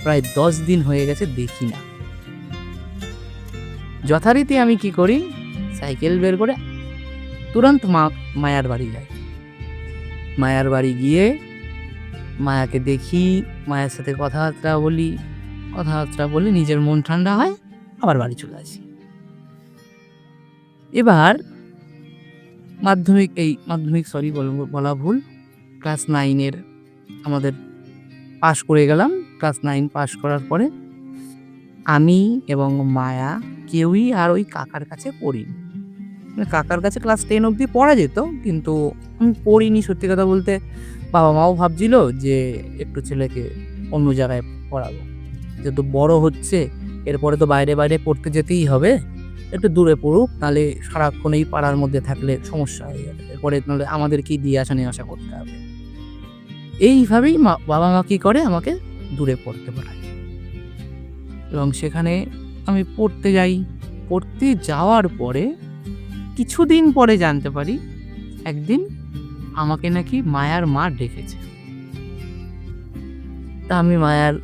B: প্রায় 10 দিন হয়ে গেছে দেখি না। যথারীতি আমি কি করি, সাইকেল বের করে তুরন্ত মায়ার বাড়ি যাই। মায়ার বাড়ি গিয়ে মায়াকে দেখি, মায়ের সাথে কথাবার্তা বলি, নিজের মন ঠান্ডা হয়, আবার বাড়ি চলে আসি। এবার বলা ভুল, ক্লাস 9-এর আমাদের পাশ করে গেলাম। ক্লাস 9 পাশ করার পরে আমি এবং মায়া কেউই আর ওই কাকার কাছে পড়িনি। কাকার কাছে ক্লাস 10 অবধি পড়া যেত, কিন্তু আমি পড়িনি। সত্যি কথা বলতে বাবা মাও ভাবছিল যে একটু ছেলেকে অন্য জায়গায় পড়াবো, যেহেতু বড় হচ্ছে, এরপরে তো বাইরে পড়তে যেতেই হবে, একটু দূরে পড়ুক, নাহলে সারাক্ষণ এই পাড়ার মধ্যে থাকলে সমস্যা হয়ে যাবে, এরপরে নাহলে আমাদেরকেই দিয়ে আসা নিয়ে আসা করতে হবে। এইভাবেই বাবা মা কী করে, আমাকে দূরে পড়তে পাঠায়। এবং সেখানে আমি পড়তে যাই। পড়তে যাওয়ার পরে কিছুদিন পরে জানতে পারি একদিন আমাকে নাকি মায়ার মা ডেকেছে। তা আমি মায়ার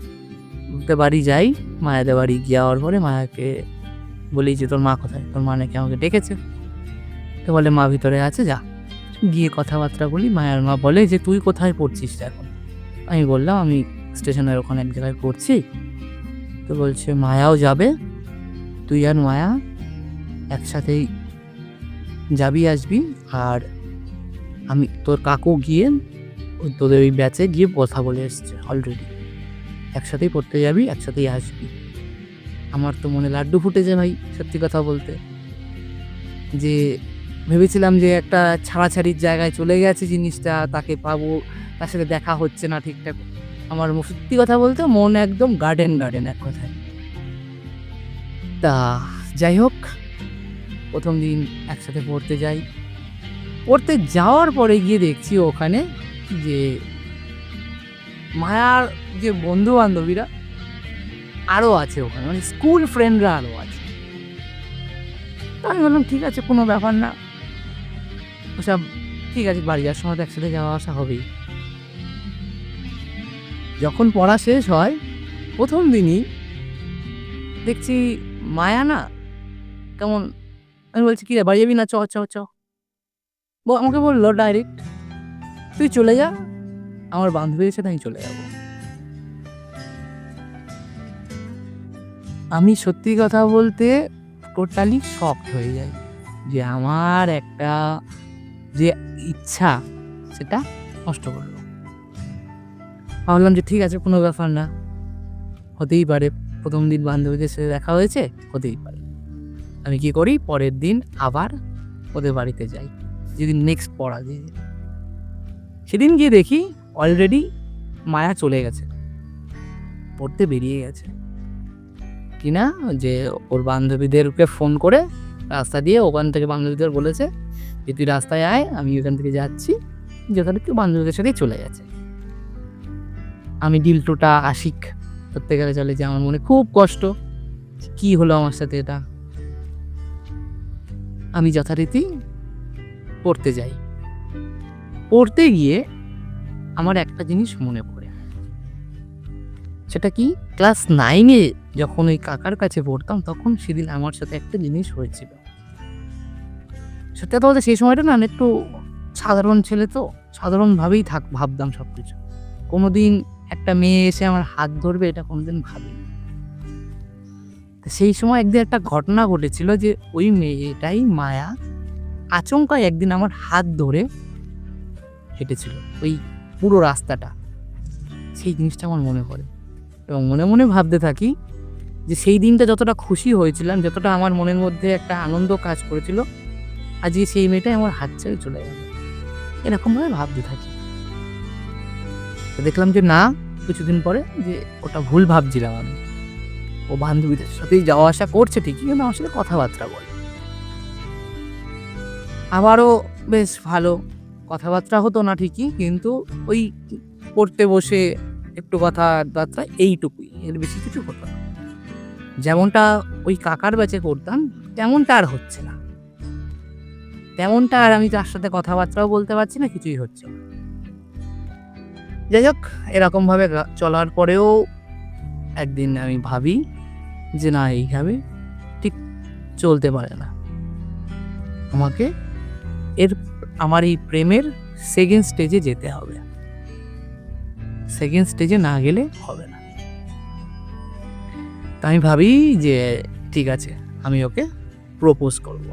B: বাড়ি যাই। মায়াদের বাড়ি যাওয়ার পরে মায়াকে বলি যে তোর মা কোথায়, তোর মা নাকি আমাকে ডেকেছে। তো বলে মা ভিতরে আছে, যা গিয়ে কথাবার্তা বলি। মায়ার মা বলে যে তুই কোথায় পড়ছিস এখন? আমি বললাম আমি স্টেশনের ওখানে এক জায়গায় পড়ছি। তো বলছে মায়াও যাবে, তুই আর মায়া একসাথেই যাবি আসবি, আর আমি তোর কাকু গিয়ে তোদের ওই ব্যাচে গিয়ে কথা বলে এসছে অলরেডি, একসাথেই পড়তে যাবি, একসাথেই আসবি। আমার তো মনে লাড্ডু ফুটেছে ভাই, সত্যি কথা বলতে, যে ভেবেছিলাম যে একটা ছাড়াছাড়ির জায়গায় চলে গেছে জিনিসটা, তাকে পাবো, তার সাথে দেখা হচ্ছে না ঠিকঠাক। আমার সত্যি কথা বলতে মন একদম গার্ডেন এক কথায়। তা যাই হোক, প্রথম দিন একসাথে পড়তে যাই। পড়তে যাওয়ার পরে গিয়ে দেখছি ওখানে যে মায়ার যে বন্ধু বান্ধবীরা আরও আছে ওখানে, মানে স্কুল ফ্রেন্ডরা আরও আছে। তা আমি বললাম ঠিক আছে, কোনো ব্যাপার না, ওসব ঠিক আছে, বাড়ি যাওয়ার সময় তো একসাথে যাওয়া আসা হবেই। যখন পড়া শেষ হয়, প্রথম দিনই দেখছি মায়া না কেমন, আমি বলছি, "কি রে, বাড়ি যাবি না? চ, চ, চ।" আমাকে বলল ডাইরেক্ট, "তুই চলে যা, আমার বান্ধবীদের সাথে আমি চলে যাবো।" আমি সত্যি কথা বলতে টোটালি শকড হয়ে যাই যে আমার একটা যে ইচ্ছা সেটা নষ্ট করলো। ভাবলাম যে ঠিক আছে, কোনো ব্যাপার না, হতেই পারে, প্রথম দিন বান্ধবীদের সাথে দেখা হয়েছে, হতেই পারে। আমি কি করি, পরের দিন আবার ওদের বাড়িতে যাই, যেদিন নেক্সট পড়া দিয়ে। সেদিন গিয়ে দেখি অলরেডি মায়া চলে গেছে, পড়তে বেরিয়ে গেছে কিনা, যে ওর বান্ধবীদেরকে ফোন করে রাস্তা দিয়ে ওখান থেকে বান্ধবীদের বলেছে যে তুই রাস্তায় আয়, আমি ওখান থেকে যাচ্ছি, যথারীতি বান্ধবীদের সাথেই চলে গেছে। আমি ডিলটুটা আশিক ধরতে গেলে চলে, যে আমার মনে খুব কষ্ট, কি হলো আমার সাথে এটা। আমি যথারীতি পড়তে যাই, পড়তে গিয়ে আমার একটা জিনিস মনে পড়ে। সেটা কি, ক্লাস 9-এ যখন ওই কাকার কাছে পড়তাম, তখন সেদিন আমার সাথে একটা জিনিস হয়েছিল। সত্যি কথা বলতে সেই সময়টা না আমি একটু সাধারণ ছেলে, তো সাধারণভাবেই ভাবতাম সব কিছু। কোনোদিন একটা মেয়ে এসে আমার হাত ধরবে এটা কোনোদিন ভাবিনি। তো সেই সময় একদিন একটা ঘটনা ঘটেছিল যে ওই মেয়েটাই মায়া আচমকা একদিন আমার হাত ধরে হেঁটেছিল ওই পুরো রাস্তাটা। সেই জিনিসটা আমার মনে পড়ে এবং মনে মনে ভাবতে থাকি যে সেই দিনটা যতটা খুশি হয়েছিলাম, যতটা আমার মনের মধ্যে একটা আনন্দ কাজ করেছিল, আজকে সেই মেয়েটাই আমার হাত ছেড়ে চলে গেল। এরকমভাবে ভাবতে থাকি। তো দেখলাম যে না, কিছুদিন পরে যে ওটা ভুল ভাবছিলাম আমি। ও বান্ধবীদের সাথেই যাওয়া আসা করছে ঠিকই, কিন্তু আমার সাথে কথাবার্তা বলে। আবারও বেশ ভালো কথাবার্তা হতো না ঠিকই, কিন্তু ওই পড়তে বসে একটু কথাবার্তা, এইটুকুই, এর বেশি কিছু হতো না। যেমনটা ওই কাকার ব্যাচে করতাম তেমনটা আর হচ্ছে না, তেমনটা আর আমি তার সাথে কথাবার্তাও বলতে পারছি না, কিছুই হচ্ছে না। যাই হোক, এরকমভাবে চলার পরেও একদিন আমি ভাবি যে না, এইভাবে ঠিক চলতে পারে না, আমাকে আমার এই প্রেমের সেকেন্ড স্টেজে যেতে হবে, সেকেন্ড স্টেজে না গেলে হবে না। তা আমি ভাবি যে ঠিক আছে, আমি ওকে প্রপোজ করব,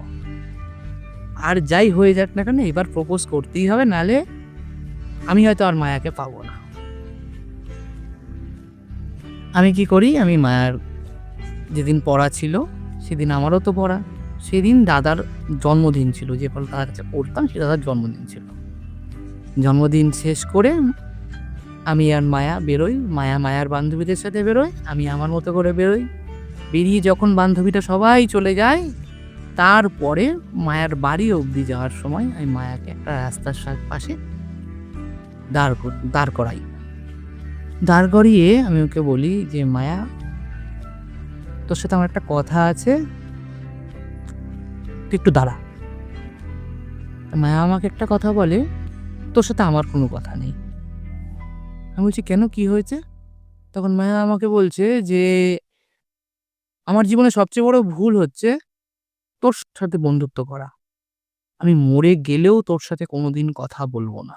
B: আর যাই হয়ে যাক না কেন এবার প্রপোজ করতেই হবে, নাহলে আমি হয়তো আর মায়াকে পাবো না। আমি কি করি, আমি মায়ার যেদিন পড়া ছিল সেদিন আমারও তো পড়া, সেদিন দাদার জন্মদিন ছিল, যে দাদার কাছে পড়তাম সে দাদার জন্মদিন ছিল। জন্মদিন শেষ করে আমি আর মায়া বেরোই, মায়ার বান্ধবীদের সাথে বেরোয়, আমি আমার মতো করে বেরোই। বেরিয়ে যখন বান্ধবীটা সবাই চলে যায়, তারপরে মায়ার বাড়ি অবধি যাওয়ার সময় আমি মায়াকে একটা রাস্তার পাশে দাঁড় করাই। দাঁড় করিয়ে আমি ওকে বলি যে মায়া, তোর সাথে আমার একটা কথা আছে, তুই একটু দাঁড়া। মায়া আমাকে একটা কথা বলে, তোর সাথে আমার কোনো কথা নেই। আমি বলছি কেন, কি হয়েছে? তখন মায়া আমাকে বলছে যে আমার জীবনে সবচেয়ে বড় ভুল হচ্ছে তোর সাথে বন্ধুত্ব করা, আমি মরে গেলেও তোর সাথে কোনোদিন কথা বলবো না।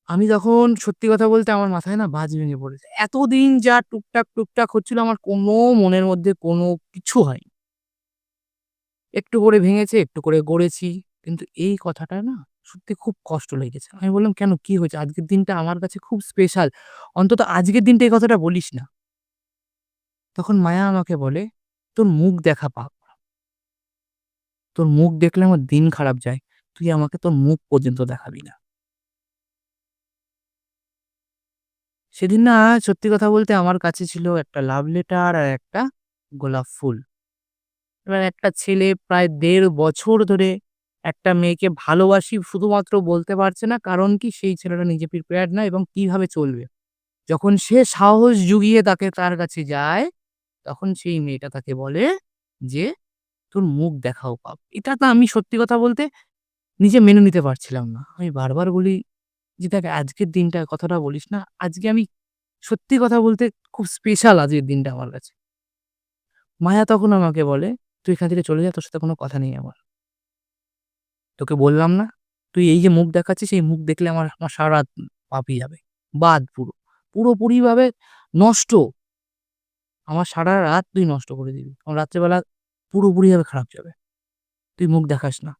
B: আমি তখন সত্যি কথা বলতে আমার মাথায় না বাজ ভেঙে পড়েছে। এতদিন যা টুকটাক হচ্ছিল, আমার কোনো মনের মধ্যে কোনো কিছু হয়নি। একটু করে ভেঙেছে, একটু করে গড়েছি, কিন্তু এই কথাটা না সত্যি খুব কষ্ট লেগেছে। আমি বললাম, কেন, কি হয়েছে? আজকের দিনটা আমার কাছে খুব স্পেশাল, অন্তত আজকের দিনটা এই কথাটা বলিস না। তখন মায়া আমাকে বলে, তোর মুখ দেখা পাপ, তোর মুখ দেখলে আমার দিন খারাপ যায়, তুই আমাকে তোর মুখ পর্যন্ত দেখাবি না। সেদিন না সত্যি কথা বলতে আমার কাছে ছিল একটা লাভ লেটার আর একটা গোলাপ ফুল। এবার একটা ছেলে প্রায় ১.৫ বছর ধরে একটা মেয়েকে ভালোবাসি শুধুমাত্র বলতে পারছে না, কারণ কি, সেই ছেলেটা নিজে প্রিপেয়ার্ড না এবং কিভাবে চলবে। যখন সে সাহস জুগিয়ে তার কাছে যায়, তখন সেই মেয়েটা তাকে বলে যে তোর মুখ দেখাও পাপ। এটা তো আমি সত্যি কথা বলতে নিজে মেনে নিতে পারছিলাম না। আমি বারবার বলি যে, "দেখ আজকের দিনটা কথাটা বলিস না। আজকে আমি সত্যি কথা বলতে খুব স্পেশাল আজকের দিনটা আমার কাছে।" মায়া তখন আমাকে বলে, "তুই এখান থেকে চলে যা। তোর সাথে কোনো কথা নেই আমার। তোকে বললাম না? তুই এই যে মুখ দেখাচ্ছিস এই মুখ দেখলে আমার সারারাত পাপিয়ে যাবে। বাদ পুরো। পুরোপুরিভাবে নষ্ট। আমার সারারাত তুই নষ্ট করে দিবি। আমার রাত্রেবেলা পুরোপুরিভাবে খারাপ যাবে। তুই মুখ দেখাস না।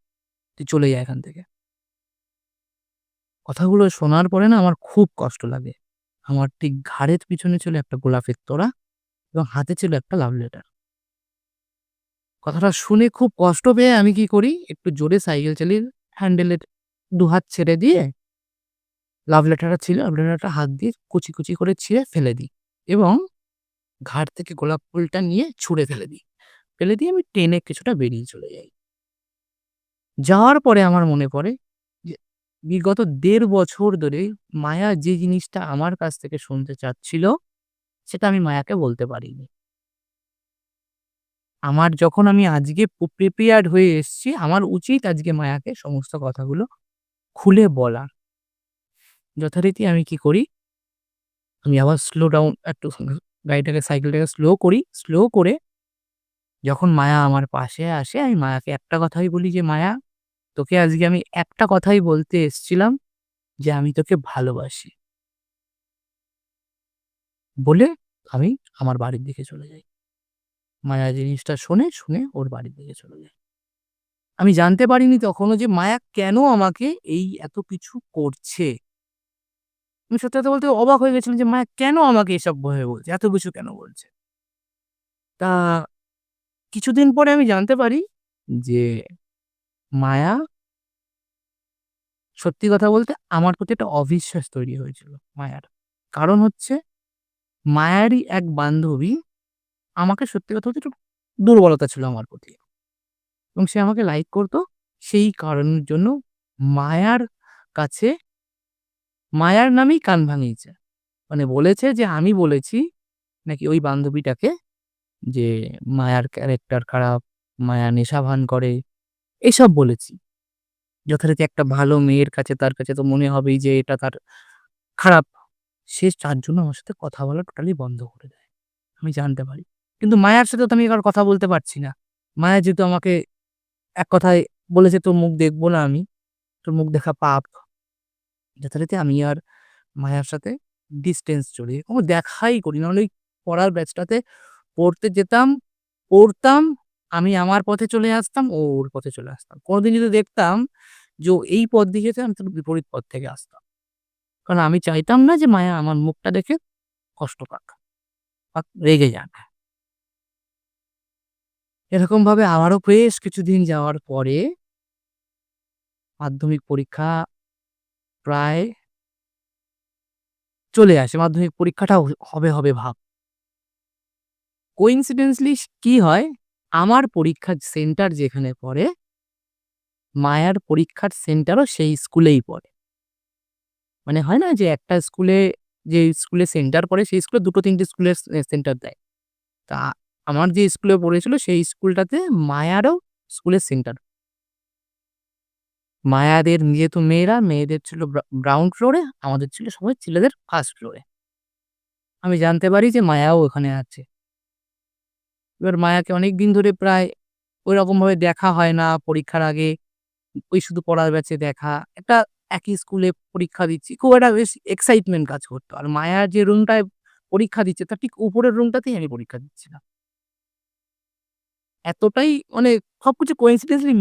B: তুই চলে যা এখান থেকে।" কথাগুলো শোনার পরে না আমার খুব কষ্ট লাগে। আমার ঠিক ঘাড়ের পিছনে ছিল একটা গোলাপের তোড়া এবং হাতে ছিল একটা লাভ লেটার। কথাটা শুনে খুব কষ্ট পেয়ে আমি কি করি, একটু জোরে সাইকেল চালিয়ে হ্যান্ডেলের দুহাত ছেড়ে দিয়ে লাভ লেটারটা ছিল, লাভ লেটারটা হাত দিয়ে কুচি, কুচি করে ছিঁড়ে ফেলে দিই এবং ঘাড় থেকে গোলাপ ফুলটা নিয়ে ছুঁড়ে ফেলে দিই। ফেলে দিয়ে আমি টেনে কিছুটা বেরিয়ে চলে যাই। যাওয়ার পরে আমার মনে পড়ে যে বিগত ১.৫ বছর ধরে মায়া যে জিনিসটা আমার কাছ থেকে শুনতে চাচ্ছিল, সেটা আমি মায়াকে বলতে পারিনি। আমার যখন আমি আজকে প্রিপেয়ার্ড হয়ে এসছি, আমার উচিত আজকে মায়াকে সমস্ত কথাগুলো খুলে বলা। যথারীতি আমি কি করি, আমি আবার স্লো ডাউন একটু সাইকেলটাকে স্লো করি। স্লো করে যখন মায়া আমার পাশে আসে, আমি মায়াকে একটা কথাই বলি যে, "মায়া, তোকে আজকে আমি একটা কথাই বলতে এসছিলাম যে, আমি তোকে ভালোবাসি।" বলে আমি আমার বাড়ির দিকে চলে যাই। মায়া জিনিসটা শুনে ওর বাড়ির দিকে চলে যায়। আমি জানতে পারিনি তখনও যে মায়া কেন আমাকে এই এত কিছু করছে। আমি সত্যি কথা বলতে অবাক হয়ে গেছিলাম যে মায়া কেন আমাকে এসব ভয়ে বলছে? এত কিছু কেন বলছে? তা কিছুদিন পরে আমি জানতে পারি যে মায়া সত্যি কথা বলতে আমার প্রতি একটা অবিশ্বাস তৈরি হয়েছিল মায়ার। কারণ হচ্ছে মায়ারই এক বান্ধবী আমাকে সত্যি কথা বলতে একটু দুর্বলতা ছিল আমার প্রতি। এবং সে আমাকে লাইক করত। সেই কারণের জন্য মায়ার কাছে মায়ার নামেই কান ভাঙিয়েছে। মানে বলেছে যে আমি বলেছি নাকি ওই বান্ধবীটাকে যে মায়ার ক্যারেক্টার খারাপ, মায়া নেশা ভান করে, এসব বলেছি। যথারীতি একটা ভালো মেয়ের কাছে তার কাছে তো মনে হবেই যে এটা তার খারাপ। সে তার জন্য আমার সাথে কথা বলা টোটালি বন্ধ করে দেয়। আমি জানতে পারি। কিন্তু মায়ার সাথে তো আমি আর কথা বলতে পারছি না। মায়া যেহেতু আমাকে এক কথায় বলেছে, "তোর মুখ দেখব না আমি। তোর মুখ দেখা পাপ।" যথারীতি আমি আর মায়ার সাথে ডিসট্যান্স চলি। ও দেখাই করি না। নাহলে ওই পড়ার ব্যাচটাতে পড়তে যেতাম, পড়তাম, আমি আমার পথে চলে আসতাম, ও ওর পথে চলে আসতাম। কোনদিন যদি দেখতাম যে ও এই পথ দিয়ে গেছে, আমি তার বিপরীত পথ থেকে আসতাম। কারণ আমি চাইতাম না যে মায়া আমার মুখটা দেখে কষ্ট পাক, রেগে যাক। এরকমভাবে আমারও বেশ কিছুদিন যাওয়ার পরে মাধ্যমিক পরীক্ষা প্রায় চলে আসে। মাধ্যমিক পরীক্ষাটাও হবে ভাব। কোইন্সিডেন্টালি কি হয়, আমার পরীক্ষার সেন্টার যেখানে পড়ে, মায়ার পরীক্ষার সেন্টারও সেই স্কুলেই পড়ে। মানে হয় না যে একটা স্কুলে যে স্কুলে সেন্টার পড়ে সেই স্কুলে ২ টো ৩ টে স্কুলের সেন্টার দেয়। তা আমার যে স্কুলে পড়েছিল সেই স্কুলটাতে মায়ারও স্কুলের সেন্টার। মায়াদের যেহেতু মেয়েদের ছিল গ্রাউন্ড ফ্লোরে, আমাদের ছিল সবাই ছেলেদের ফার্স্ট ফ্লোরে। আমি জানতে পারি যে মায়াও ওখানে আছে। এবার মায়াকে অনেকদিন ধরে প্রায় ঐরকমভাবে দেখা হয় না পরীক্ষার আগে। ওই শুধু পড়ার ব্যাচে দেখা। একটা একই স্কুলে পরীক্ষা দিচ্ছি। খুব একটা বেশ এক্সাইটমেন্ট কাজ করত। আর মায়ার যে রুমটায় পরীক্ষা দিচ্ছে তার ঠিক উপরের রুমটাতেই আমি পরীক্ষা দিচ্ছিলাম। এতটাই মানে সবকিছু কোইন্সিডেন্টালি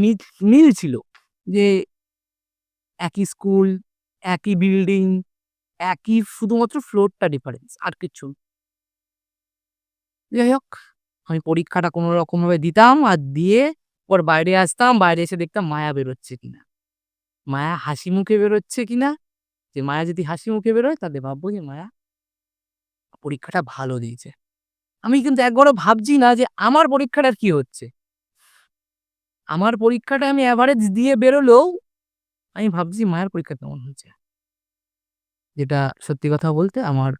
B: মিল ছিল যে একই স্কুল, একই বিল্ডিং, একই শুধুমাত্র ফ্লোরটা ডিফারেন্স আর কিচ্ছু না। যাই হোক, আমি পরীক্ষাটা কোন রকমভাবে দিতাম আর দিয়ে পর বাইরে আসতাম। বাইরে এসে দেখতাম মায়া বেরোচ্ছে কিনা। মায়া হাসি মুখে বেরোচ্ছে কিনা। যে মায়া যদি হাসি মুখে বেরোয় তাহলে ভাববো যে মায়া পরীক্ষাটা ভালো দিয়েছে। আমি কিন্তু একবারও ভাবছি না যে আমার পরীক্ষাটার কি হচ্ছে। আমার পরীক্ষাটা আমি এভারেজ দিয়ে বেরোলেও আমি ভাবছি মায়ের পরীক্ষা কেমন হয়েছে। যেটা সত্যি কথা বলতে আমার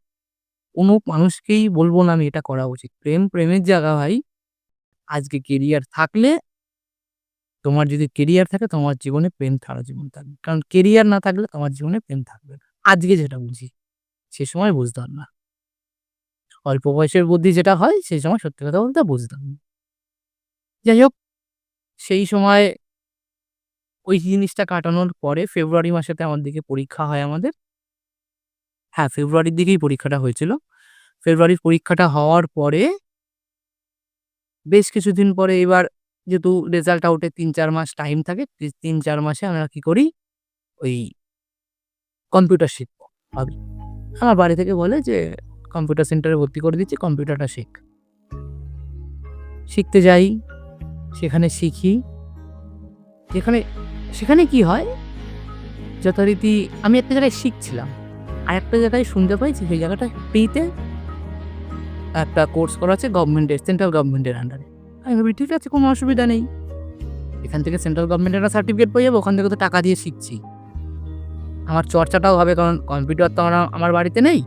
B: কোনো মানুষকেই বলব না আমি এটা করা উচিত। প্রেমের জায়গা ভাই। আজকে কেরিয়ার থাকলে তোমার যদি কেরিয়ার থাকে তোমার জীবনে প্রেম সারা জীবন থাকবে, কারণ কেরিয়ার না থাকলে তোমার জীবনে প্রেম থাকবে না। আজকে যেটা বুঝি সে সময় বুঝতাম না, অল্প বয়সের বুদ্ধি যেটা হয় সেই সময় সত্যি কথা বলতে বুঝতাম না। যাই হোক, সেই সময় ওই জিনিসটা কাটানোর পরে ফেব্রুয়ারি মাসেতে আমার দিকে পরীক্ষা হয় আমাদের। হ্যাঁ, ফেব্রুয়ারির দিকেই পরীক্ষাটা হয়েছিল। ফেব্রুয়ারির পরীক্ষাটা হওয়ার পরে বেশ কিছুদিন পরে এবার যেহেতু রেজাল্ট আউটে ৩-৪ মাস টাইম থাকে, ৩-৪ মাসে আমরা কি করি, ওই কম্পিউটার শিখবো ভাবি। আমার বাড়ি থেকে বলে যে, "কম্পিউটার সেন্টারে ভর্তি করে দিচ্ছি, কম্পিউটারটা শেখ।" শিখতে যাই, সেখানে শিখি। যেখানে সেখানে কি হয়, যথারীতি আমি একটা জায়গায় শিখছিলাম। আরেকটা জায়গায় শুনতে পাই যে সেই জায়গাটায় ফ্রিতে একটা কোর্স করা আছে গভর্নমেন্টের, সেন্ট্রাল গভর্নমেন্টের আন্ডারে। আমি ভাবি ঠিক আছে, কোনো অসুবিধা নেই। এখান থেকে সেন্ট্রাল গভর্নমেন্টের একটা সার্টিফিকেট পেয়ে যাবো, ওখান থেকে তো টাকা দিয়ে শিখছি। আমার চর্চাটাও হবে, কারণ কম্পিউটার তো আমার বাড়িতে নেই।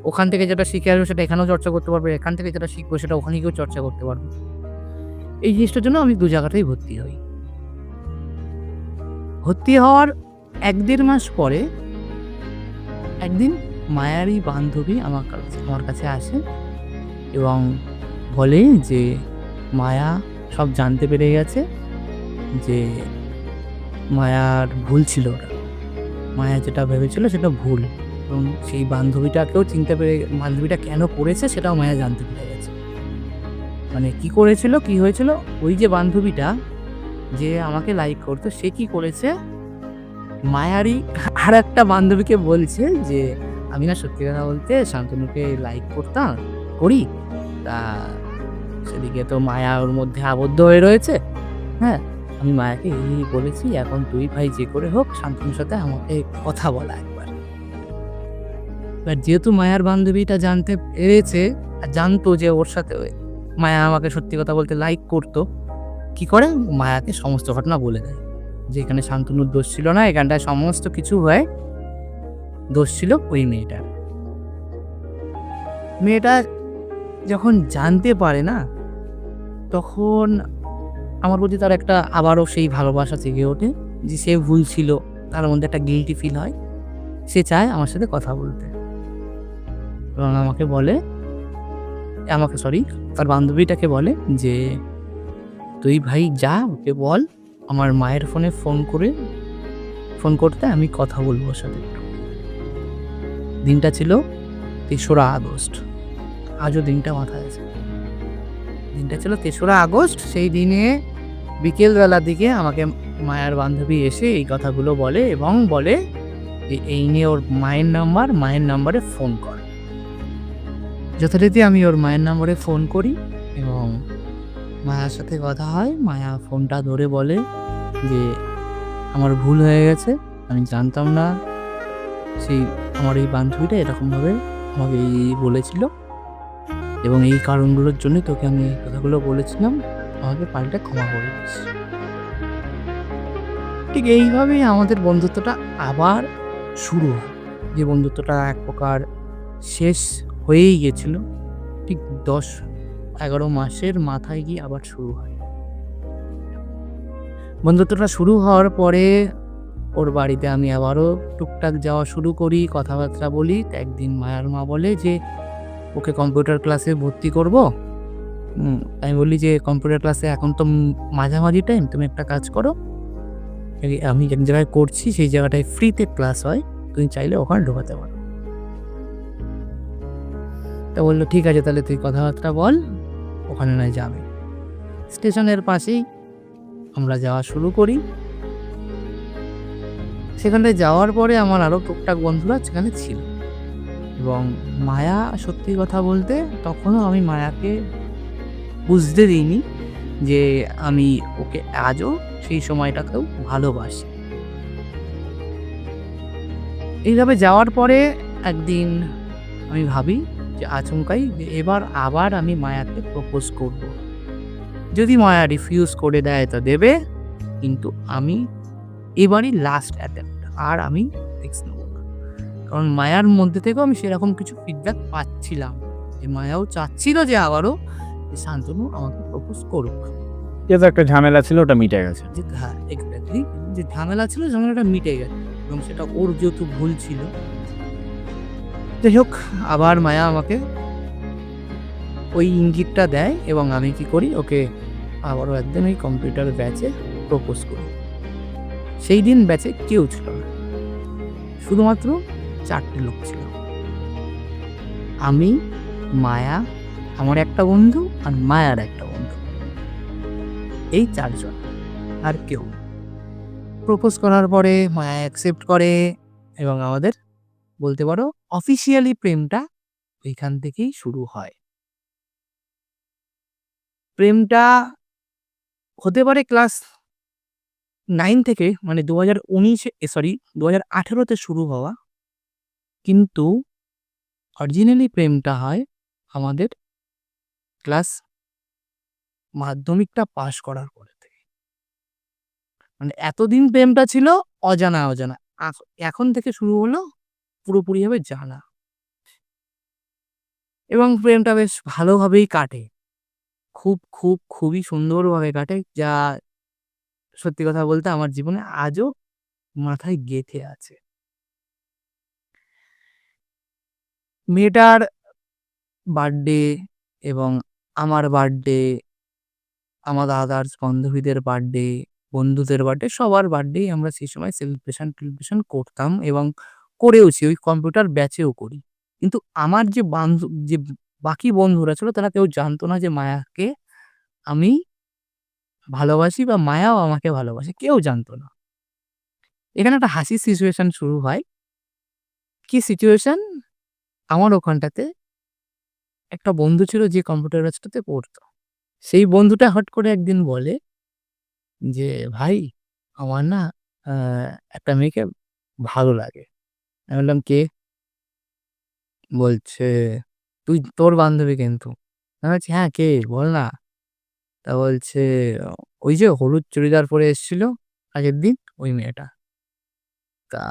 B: ওখান থেকে যেটা শিখে আসবো সেটা এখানেও চর্চা করতে পারবো, এখান থেকে যেটা শিখবো সেটা ওখানে গিয়েও চর্চা করতে পারবো। এই জিনিসটার জন্য আমি ২ জায়গাতেই ভর্তি হই। ভর্তি হওয়ার ১-১.৫ মাস পরে একদিন মায়ারই বান্ধবী আমার কাছে আসে এবং বলে যে, মায়া সব জানতে পেরে গেছে, যে মায়ার ভুল ছিল ওটা। মায়া যেটা ভেবেছিল সেটা ভুল, এবং সেই বান্ধবীটাকেও চিনতে পেরে, বান্ধবীটা কেন করেছে সেটাও মায়া জানতে পেরে গেছে। মানে কি করেছিল, কি হয়েছিল, ওই যে বান্ধবীটা যে আমাকে লাইক করতো সে কি করেছে, মায়ারই আরেকটা বান্ধবীকে বলছে যে, "আমি না সত্যি কথা বলতে শান্তনুকে লাইক করি। তা সেদিকে তো মায়া ওর মধ্যে আবদ্ধ হয়ে রয়েছে। হ্যাঁ, আমি মায়াকে এই বলেছি, এখন তুই ভাই যে করে হোক শান্তনুর সাথে আমাকে কথা বলা একবার।" এবার যেহেতু মায়ার বান্ধবীটা জানতে পেরেছে, আর জানতো যে ওর সাথে মায়া আমাকে সত্যি কথা বলতে লাইক করতো, কি করে মায়াকে সমস্ত ঘটনা বলে দেয় যে এখানে শান্তনুর দোষ ছিল না, এখানটায় সমস্ত কিছু হয় দোষ ছিল ওই মেয়েটার। মেয়েটা যখন জানতে পারে না, তখন আমার প্রতি তার একটা আবারও সেই ভালোবাসা জেগে ওঠে, যে সে ভুল ছিল, তার মধ্যে একটা গিল্টি ফিল হয়। সে চায় আমার সাথে কথা বলতে এবং তার বান্ধবীটাকে বলে যে, "তুই ভাই যা, ওকে বল আমার মায়ের ফোনে ফোন করতে, আমি কথা বলবো ওর সাথে একটু।" দিনটা ছিল ৩রা আগস্ট, আজও দিনটা মাথায় আছে। দিনটা ছিল ৩রা আগস্ট। সেই দিনে বিকেলবেলার দিকে আমাকে মায়ের বান্ধবী এসে এই কথাগুলো বলে এবং বলে যে, "এই নিয়ে ওর মায়ের নাম্বারে ফোন কর।" যথারীতি আমি ওর মায়ের নাম্বারে ফোন করি এবং মায়ার সাথে কথা হয়। মায়া ফোনটা ধরে বলে যে, "আমার ভুল হয়ে গেছে, আমি জানতাম না আমার এই বান্ধবীটা এরকমভাবে আমাকে এই বলেছিল, এবং এই কারণগুলোর জন্যই তোকে আমি এই কথাগুলো বলেছিলাম, আমাকে পাল্টে ক্ষমা করে দিস।" ঠিক এইভাবেই আমাদের বন্ধুত্বটা আবার শুরু হয়। যে বন্ধুত্বটা এক প্রকার শেষ হয়েই গেছিল, ঠিক ১০-১১ মাসের মাথায় গিয়ে আবার শুরু হয়। বন্ধুত্বটা শুরু হওয়ার পরে ওর বাড়িতে আমি আবারও টুকটাক যাওয়া শুরু করি, কথাবার্তা বলি। তো একদিন মায়ার মা বলে যে, ওকে কম্পিউটার ক্লাসে ভর্তি করব। আমি বলি যে, "কম্পিউটার ক্লাসে এখন তো মাঝামাঝি টাইম, তুমি একটা কাজ করো, আমি এক জায়গায় করছি, সেই জায়গাটায় ফ্রিতে ক্লাস হয়, তুমি চাইলে ওখানে ঢোকাতে পারো।" তা বললো, "ঠিক আছে, তাহলে তুই কথাবার্তা বল, ওখানে নয় যাবে।" স্টেশনের পাশেই আমরা যাওয়া শুরু করি। সেখানটায় যাওয়ার পরে আমার আরও টুকটাক বন্ধুরা সেখানে ছিল, এবং মায়া, সত্যি কথা বলতে তখনও আমি মায়াকে বুঝতে দিইনি যে আমি ওকে আজও সেই সময়টাতেও ভালোবাসি। এইভাবে যাওয়ার পরে একদিন আমি ভাবি যে আচমকাই যে এবার আবার আমি মায়াকে প্রপোজ করব। যদি মায়া রিফিউজ করে দেয় তো দেবে, কিন্তু আমি এবারই লাস্ট অ্যাটেম্প্ট, আর আমি রিস্ক নেব না। কারণ মায়ার মধ্যে থেকেও আমি সেরকম কিছু ফিডব্যাক পাচ্ছিলাম যে মায়াও চাচ্ছিল যে আবারও যে শান্তনু আমাকে প্রপোজ করুক।
A: যে তো একটা ঝামেলা ছিল, ওটা মিটে গেছে।
B: যে হ্যাঁ এক্স্যাক্টলি, যে ঝামেলা ছিল ঝামেলাটা মিটে গেছে এবং সেটা ওর যেহেতু ভুল ছিল। যাই হোক, আবার মায়া আমাকে ওই ইঙ্গিতটা দেয় এবং আমি কি করি, ওকে আবারও একদিন ওই কম্পিউটার ব্যাচে প্রপোজ করি। সেই দিন ব্যাচে কেউ ছিল না, শুধুমাত্র 4টে লোক ছিল। আমি, মায়া, আমার একটা বন্ধু আর মায়ার একটা বন্ধু, এই 4 জন, আর কেউ। প্রপোজ করার পরে মায়া অ্যাকসেপ্ট করে এবং আমাদের বলতে পারো অফিসিয়ালি প্রেমটা ওইখান থেকেই শুরু হয়। প্রেমটা হতে পারে ক্লাস 9 থেকে, মানে 2018-তে শুরু হওয়া, কিন্তু অরিজিনালি প্রেমটা হয় আমাদের ক্লাস মাধ্যমিকটা পাশ করার পরে থেকে। মানে এতদিন প্রেমটা ছিল অজানা অজানা, এখন থেকে শুরু হলো পুরোপুরিভাবে জানা, এবং প্রেমটা বেশ ভালোভাবেই কাটে। খুবই সুন্দরভাবে কাটে, যা সত্যি কথা বলতে আমার জীবনে আজও মাথায় গেঁথে আছে। মেয়েটার বার্থডে এবং আমার বার্থডে, আমার আদার্স বান্ধবীদের বার্থডে, বন্ধুদের বার্থডে, সবার বার্থডেই আমরা সেই সময় সেলিব্রেশন করতাম এবং করেওছি, ওই কম্পিউটার ব্যাচেও করি। কিন্তু আমার যে বাকি বন্ধুরা ছিল তারা কেউ জানতো না যে মায়াকে আমি ভালোবাসি বা মায়াও আমাকে ভালোবাসে। কেউ জানতো না। এখানে একটা হাসির সিচুয়েশন শুরু হয়। কি সিচুয়েশন? আমার ওখানটাতে একটা বন্ধু ছিল যে কম্পিউটার ব্যাচটাতে পড়তো। সেই বন্ধুটা হট করে একদিন বলে যে, "ভাই, আমার না আ একটা মেয়েকে ভালো লাগে।" আমি বললাম, "কে?" বলছে, তোর বান্ধবী কিন্তু।" আমি বলছি, "হ্যাঁ, কে? বল না।" তা বলছে, "ওই যে হলুদ চুড়িদার পরে এসেছিল আগের দিন, ওই মেয়েটা।" তা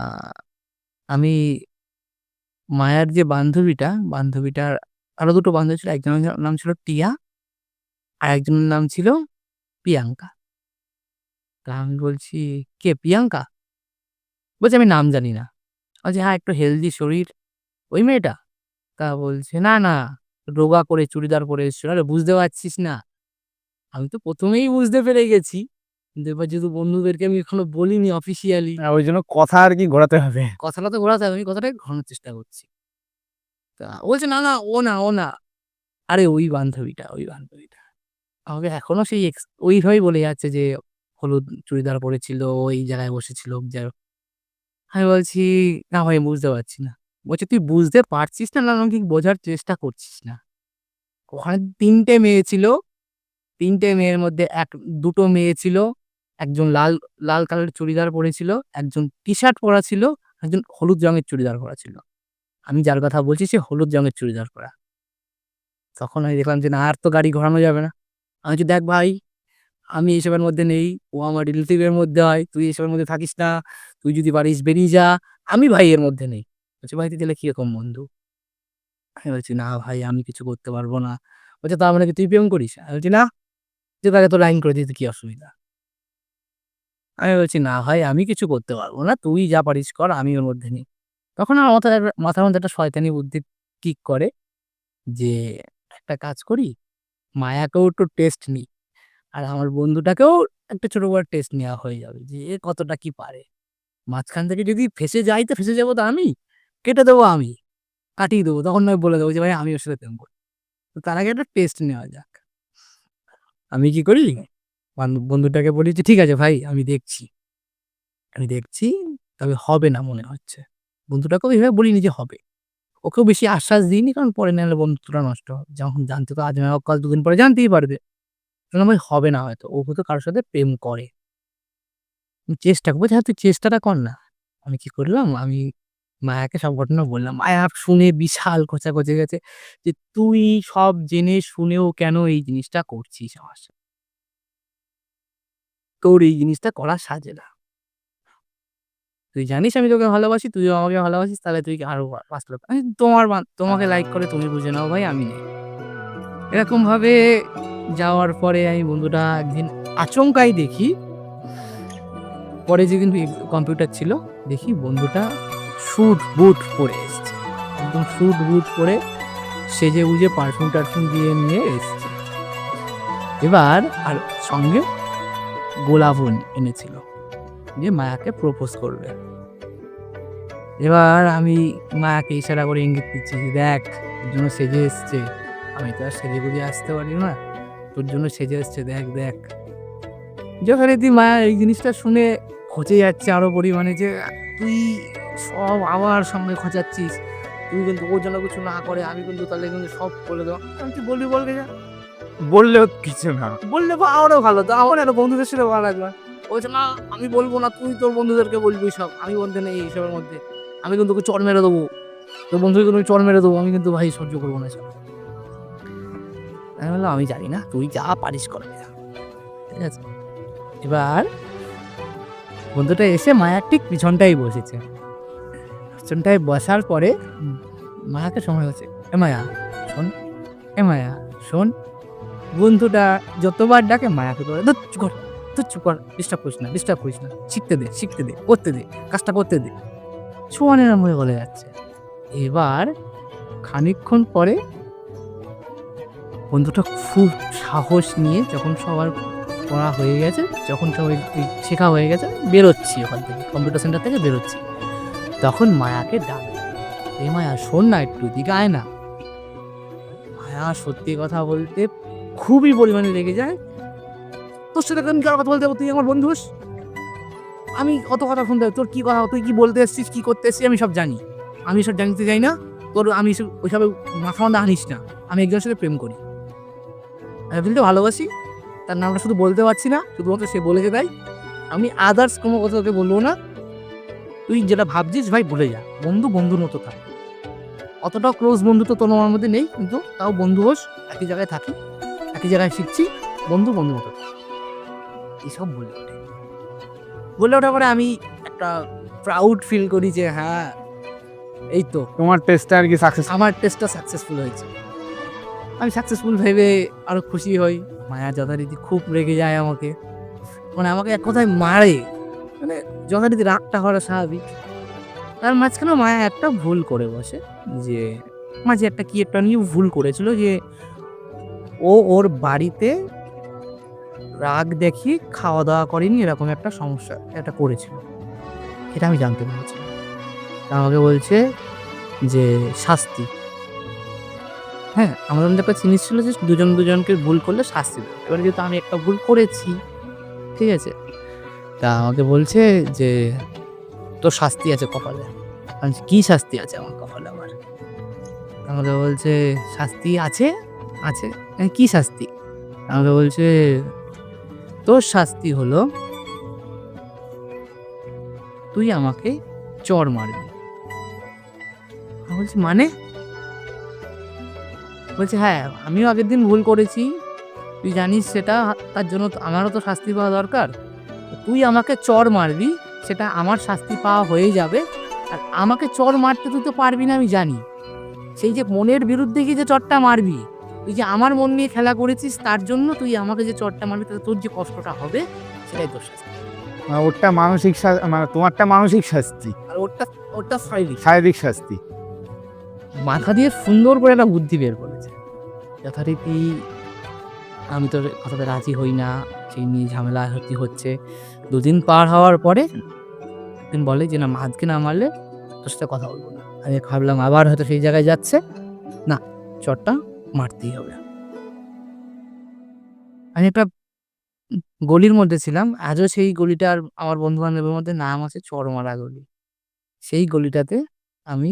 B: আমি মায়ার যে বান্ধবীটার আরো ২ টো বান্ধবী ছিল। একজনের নাম ছিল টিয়া, আরেকজনের নাম ছিল প্রিয়াঙ্কা। তা আমি বলছি, "কে প্রিয়াঙ্কা?" বলছে, "আমি নাম জানি না।" বলছি, "হ্যাঁ, একটু হেলদি শরীর, ওই মেয়েটা?" তা বলছে, "না, রোগা করে চুড়িদার পরে এসেছিল।" আরে বুঝতে পারছিস না? আমি তো ১ম এই বুঝতে পেরে গেছি। কিন্তু এবার যেহেতু বন্ধুদেরকে আমি এখনো বলিনি অফিসিয়ালি,
A: ওই জন্য কথা আর কি ঘোরাতে হবে।
B: কথাটা তো ঘোরাতে হবে। আমি কথাটাকে ঘোরানোর চেষ্টা করছি। তা ও বলছে, "না, ও না। আরে ওই বান্ধবীটা।" আমাকে এখনো সেই ওইভাবেই বলে যাচ্ছে যে হলুদ চুড়িদার পরেছিল, ওই জায়গায় বসেছিল। যাই হোক, আমি বলছি, "না ভাই, বুঝতে পারছি না।" বলছে, "তুই বুঝতে পারছিস না, না আমাকে বোঝার চেষ্টা করছিস না?" ওখানে ৩ টে মেয়ে ছিল। ৩ টে মেয়ের মধ্যে ২ টো মেয়ে ছিল। একজন লাল কালারের চুড়িদার পরেছিল, একজন টি-শার্ট পরা ছিল, একজন হলুদ রঙের চুড়িদার পরা ছিল। আমি যার কথা বলছি সে হলুদ রঙের চুড়িদার পরা। তখন আমি দেখলাম যে না, আর তো গাড়ি ঘোরানো যাবে না। আমি বলছি, "দেখ ভাই, আমি এসবের মধ্যে নেই। ও আমার রিলেটিভ এর মধ্যে হয়। তুই এসবের মধ্যে থাকিস না। তুই যদি পারিস বেরিয়ে যা। আমি ভাই এর মধ্যে নেই।" বলছে, "ভাই তুই তাহলে কিরকম বন্ধু?" আমি বলছি, "না ভাই, আমি কিছু করতে পারব না।" বলছে, "তার মানে কি তুই প্রেম করিস?" আমি বলছি, "না।" যে, "তাহলে তো লাইন করে দিতে কি অসুবিধা?" আমি বলছি, "না ভাই, আমি কিছু করতে পারব না। তুই যা পারিস কর, আমি ওর মধ্যে নেই।" তখন আমার মাথার মধ্যে একটা শয়তানি বুদ্ধি কিক করে যে, একটা কাজ করি, মায়াকেও একটু টেস্ট নিই। আর আমার বন্ধুটাকেও একটা ছোট করে টেস্ট নেওয়া হয়ে যাবে যে এ কতটা কি পারে। মাঝখান থেকে যদি ফেঁসে যাই তো ফেঁসে যাবো তো আমি, কেটে দেবো আমি, কাটিয়ে দেবো। তখন নয় বলে দেবো যে ভাই আমি ওর সাথে প্রেম করি। তো তার আগে একটা টেস্ট নেওয়া যাক। আমি কি করি, বন্ধুটাকে বলি যে, "ঠিক আছে ভাই, আমি দেখছি, তবে হবে না মনে হচ্ছে।" বন্ধুটাকেও এভাবে বলিনি যে হবে। ওকেও বেশি আশ্বাস দিইনি, কারণ পরে না হলে বন্ধুত্বটা নষ্ট হবে। যখন জানতে তো আজ না হোক কাল ২ দিন পরে জানতেই পারবে। বললাম, "ভাই হবে না হয়তো। ও হয়তো কারো সাথে প্রেম করে। তুমি চেষ্টা কর।" বলছে, "হ্যাঁ, তুই চেষ্টাটা কর না।" আমি কি করলাম, আমি মায়াকে সব ঘটনা বললাম। মায়া শুনে বিশাল খোঁচাখচি গেছে যে, "তুই সব জেনে শুনেও কেন এই জিনিসটা করছিস আমার সাথে? তোর এই জিনিসটা করা সাজে না। তুই জানিস আমি তোকে ভালোবাসি, তুইও আমাকে ভালোবাসিস, তাহলে তুই আরো ৫ টা লোক।" আমি, তোমাকে লাইক করে তুমি বুঝে নাও ভাই, আমি নেই।" এরকমভাবে যাওয়ার পরে আমি বন্ধুটা একদিন আচমকাই দেখি, পরে যেদিন কম্পিউটার ছিল, দেখি বন্ধুটা স্যুট বুট পরে এসছে, একদম স্যুট বুট পরে সেজে বুঝে পারফিউম টারফিউম দিয়ে নিয়ে এসছে। এবার আর সঙ্গে গোলাপও এনেছিল, যে মায়াকে প্রপোজ করবে। এবার আমি মায়াকে ইশারা করে ইঙ্গিত দিচ্ছি যে দেখ, তোর জন্য সেজে এসছে, আমি তো আর সেজে গুজে আসতে পারি না, তোর জন্য সেজে এসছে, দেখ দেখ। যথারীতি মায়া এই জিনিসটা শুনে খচে যাচ্ছে আরো পরিমাণে, যে তুই সব আমার সঙ্গে খচাচ্ছিস, তুই কিন্তু ওর জন্য কিছু না করে আমি কিন্তু তাহলে কিন্তু সব বলে দেবো। আমি তুই বলবি বলবে যা,
A: বললেও কিছু না।
B: বললে আমারও ভালো, তো আমার একটা বন্ধুদের সাথে ভালো লাগবে। বলছে না আমি বলবো না, তুই তোর বন্ধুদেরকে বলবি সব, আমি বলতে নেই এইসবের মধ্যে, আমি কিন্তু তোকে চড় মেরে দেবো, তোর বন্ধুকে তুমি চড় মেরে দেবো, আমি কিন্তু ভাই সহ্য করবো না সব। আমি বললাম আমি জানি না, তুই যা পারিস করবি যা, ঠিক আছে। এবার বন্ধুটা এসে মায়ার ঠিক পিছনটাই বসেছে, পিছনটায় বসার পরে মায়াকে সময় হচ্ছে, এ মায়া শোন, এ মায়া শোন। বন্ধুটা যতবার ডাকে মায়াকে বলে চুপ কর, তুই চুপ কর, ডিস্টার্ব করিস না, ডিস্টার্ব করিস না, শিখতে দে, করতে দে, কাজটা করতে দে, ছোঁয়ানের মনে বলে যাচ্ছে। এবার খানিকক্ষণ পরে বন্ধুটা খুব সাহস নিয়ে, যখন সবার পড়া হয়ে গেছে, যখন সবাই শেখা হয়ে গেছে, বেরোচ্ছি ওখান থেকে, কম্পিউটার সেন্টার থেকে বেরোচ্ছি, তখন মায়াকে ডাক, এই মায়া শোন না, একটু দিকে আয় না। মায়া সত্যি কথা বলতে খুবই পরিমাণে রেগে যায়, তোর সাথে কেন কথা বলতে হবে, তুই আমার বন্ধু, আমি অত কথা শুনতে হবে, তোর কি কথা, তুই কি বলতে এসছিস, কি করতে এসছিস, আমি সব জানি, আমি সব জানতে চাই না তোর, আমি ওইসবে মাথা মাথা আনিস না, আমি একজনের সাথে প্রেম করি, আমি বলতে ভালোবাসি, তার নামটা শুধু বলতে পারছি না, শুধুমাত্র সে বলেছে তাই, আমি আদার্স কোনো কথা তোকে বলবো না, তুই যেটা ভাবছিস ভাই বলে যা, বন্ধু বন্ধুর মতো থাক, অতটাও ক্লোজ বন্ধু তো তোর আমার মধ্যে নেই, কিন্তু তাও বন্ধু হোস, একই জায়গায় থাকি, একই জায়গায় শিখছি, বন্ধু বন্ধুর মতো থাক, এইসব বলে ওঠার পরে আমি একটা প্রাউড ফিল করি যে হ্যাঁ এই তো
A: তোমার টেস্টটা আর কি সাকসেস।
B: আমার টেস্টটা সাকসেসফুল হয়েছে, আমি সাকসেসফুল ভেবে আরো খুশি হই। মায়া যথারীতি খুব রেগে যায় আমাকে, মানে আমাকে এক কথায় মারে, মানে যথারীতি রাগটা হওয়া স্বাভাবিক। তার মাঝখানে মায়া একটা ভুল করে বসে, যে মাঝে একটা কি একটা নিয়ে ভুল করেছিল, যে ও ওর বাড়িতে রাগ দেখিয়ে খাওয়া দাওয়া করেনি, এরকম একটা সমস্যা একটা করেছিল, এটা আমি জানতে পেরেছি। আমাকে বলছে যে শাস্তি, হ্যাঁ আমাদের মধ্যে একটা জিনিস ছিল যে দুজন দুজনকে ভুল করলে শাস্তি দেবে, এবার যেহেতু আমি একটা ভুল করেছি, ঠিক আছে, তা আমাকে বলছে যে তোর শাস্তি আছে কপালে। আমি বলছি, কি শাস্তি আছে আমার কপালে আবার? আমাকে বলছে শাস্তি আছে আছে, কি শাস্তি? আমাকে বলছে তোর শাস্তি হলো তুই আমাকে চড় মারবি। আমি বলছি মানে? বলছে হ্যাঁ আমিও আগের দিন ভুল করেছি, তুই জানিস সেটা, তার জন্য আমারও তো শাস্তি পাওয়া দরকার, তুই আমাকে চড় মারবি, সেটা আমার শাস্তি পাওয়া হয়ে যাবে, আর আমাকে চড় মারতে তুই তো পারবি না আমি জানি, সেই যে মনের বিরুদ্ধে গিয়ে যে চড়টা মারবি, তুই যে আমার মন নিয়ে খেলা করেছিস, তার জন্য তুই আমাকে যে চড়টা মারবি, তাতে তোর যে কষ্টটা হবে সেটাই তোর শাস্তি,
A: ওটা মানসিক মানে তোমারটা মানসিক শাস্তি,
B: আর ওটা শারীরিক।
A: শারীরিক শাস্তি।
B: মাথা দিয়ে সুন্দর করে একটা বুদ্ধি বের করেছে। যথারীতি আমি তোর কথাতে রাজি হই না, সেই নিয়ে ঝামেলা হচ্ছে। দুদিন পার হওয়ার পরে দিন বলে যে না আজকে না মারলে তোর সাথে কথা বলবো না। আমি ভাবলাম আবার হয়তো সেই জায়গায় যাচ্ছে, না চটটা মারতেই হবে। আমি একটা গলির মধ্যে ছিলাম, আজও সেই গলিটার আমার বন্ধু বান্ধবের মধ্যে নাম আছে চড়মারা গলি। সেই গলিটাতে আমি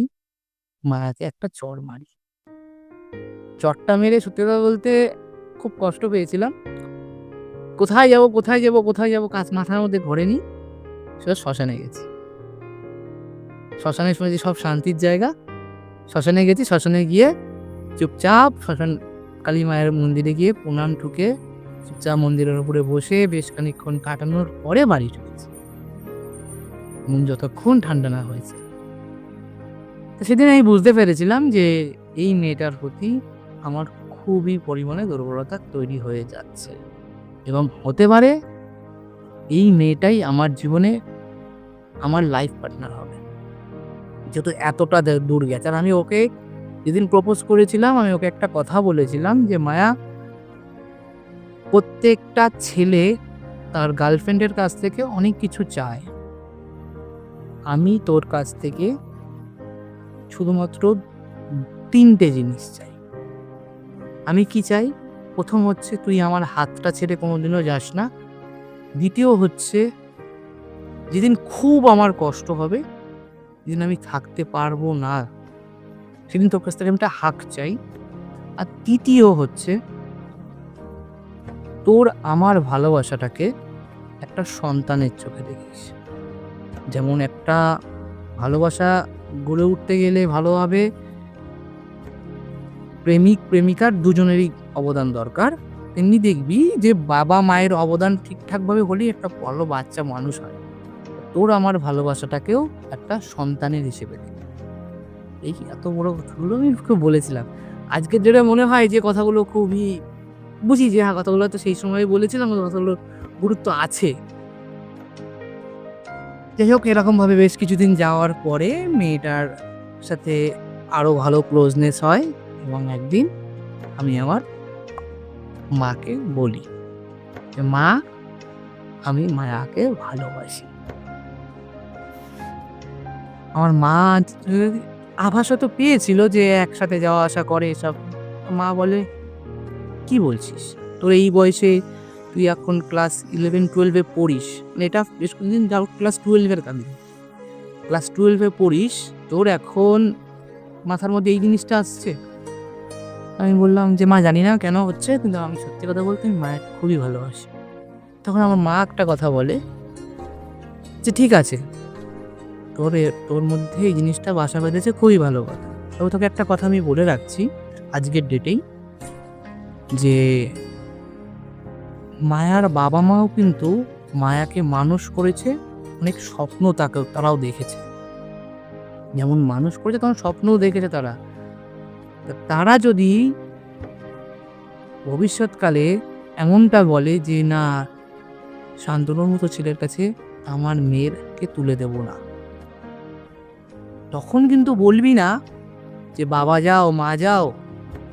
B: মায়াকে একটা চড় মারি। চড়টা মেরে সত্যি কথা বলতে খুব কষ্ট পেয়েছিলাম। কোথায় যাবো কাজ মাথার মধ্যে ঘোরেনি, সেটা শ্মশানে গেছি। শ্মশানে শুনেছি সব শান্তির জায়গা, শ্মশানে গেছি, শ্মশানে গিয়ে চুপচাপ শ্মশান কালী মায়ের মন্দিরে গিয়ে প্রণাম ঠুকে চুপচাপ মন্দিরের উপরে বসে বেশ খানিকক্ষণ কাটানোর পরে বাড়ি ঢুকেছি, মন যতক্ষণ ঠান্ডা না হয়েছে। তো সেদিন আমি বুঝতে পেরেছিলাম যে এই মেয়েটার প্রতি আমার খুবই পরিমাণে দুর্বলতা তৈরি হয়ে যাচ্ছে এবং হতে পারে এই মেয়েটাই আমার জীবনে আমার লাইফ পার্টনার হবে, যেহেতু এতটা দূর গেছে। আর আমি ওকে যেদিন প্রপোজ করেছিলাম আমি ওকে একটা কথা বলেছিলাম যে, মায়া, প্রত্যেকটা ছেলে তার গার্লফ্রেন্ডের কাছ থেকে অনেক কিছু চায়, আমি তোর কাছ থেকে শুধুমাত্র 3টে জিনিস চাই। আমি কি চাই? প্রথম হচ্ছে তুই আমার হাতটা ছেড়ে কোনোদিনও যাস না। দ্বিতীয় হচ্ছে যেদিন খুব আমার কষ্ট হবে, যেদিন আমি থাকতে পারবো না, সেদিন তোর কাছ থেকে আমি একটা হাক চাই। আর তৃতীয় হচ্ছে তোর আমার ভালোবাসাটাকে একটা সন্তানের চোখে দেখিস। যেমন একটা ভালোবাসা গড়ে উঠতে গেলে ভালোভাবে প্রেমিক প্রেমিকার দুজনেরই অবদান দরকার, তেমনি দেখবি যে বাবা মায়ের অবদান ঠিকঠাকভাবে হলেই একটা ভালো বাচ্চা মানুষ হয়। তোর আমার ভালোবাসাটাকেও একটা সন্তানের হিসেবে দেখ। এই এত বড় কথাগুলো আমি ওকে বলেছিলাম। আজকের যেটা মনে হয় যে কথাগুলো খুবই বুঝি যে হ্যাঁ, কথাগুলো তো সেই সময় বলেছিলাম, কথাগুলোর গুরুত্ব আছে। যাই হোক, এরকমভাবে বেশ কিছুদিন যাওয়ার পরে মেয়েটার সাথে আরও ভালো ক্লোজনেস হয় এবং একদিন আমি আমার মাকে বলি যে, মা, আমি মায়াকে ভালোবাসি। আমার মা আভাস হয়তো পেয়েছিল যে একসাথে যাওয়া আসা করে এসব। মা বলে, কি বলছিস? তোর এই বয়সে, তুই এখন ক্লাস 11-12 পড়িস, মানে এটা বেশ কিছুদিন যাও, ক্লাস 12 কাঁদি, ক্লাস 12 পড়িস, তোর এখন মাথার মধ্যে এই জিনিসটা আসছে? আমি বললাম যে, মা, জানি না কেন হচ্ছে, কিন্তু আমি সত্যি কথা বলতে আমি মায়ের খুবই ভালোবাসি। তখন আমার মা একটা কথা বলে যে, ঠিক আছে, তোর মধ্যে এই জিনিসটা বাসা বেঁধেছে, খুবই ভালো কথা। তবে তোকে একটা কথা আমি বলে রাখছি আজকের ডেটেই, যে মায়ার বাবা মাও কিন্তু মায়াকে মানুষ করেছে, অনেক স্বপ্ন তারাও দেখেছে। যেমন মানুষ করেছে তেমন স্বপ্নও দেখেছে তারা। তারা যদি ভবিষ্যৎকালে এমনটা বলে যে, না, শান্তনুর মতো ছেলের কাছে আমার মেয়েরকে তুলে দেব না, তখন কিন্তু বলবি না যে বাবা যাও, মা যাও,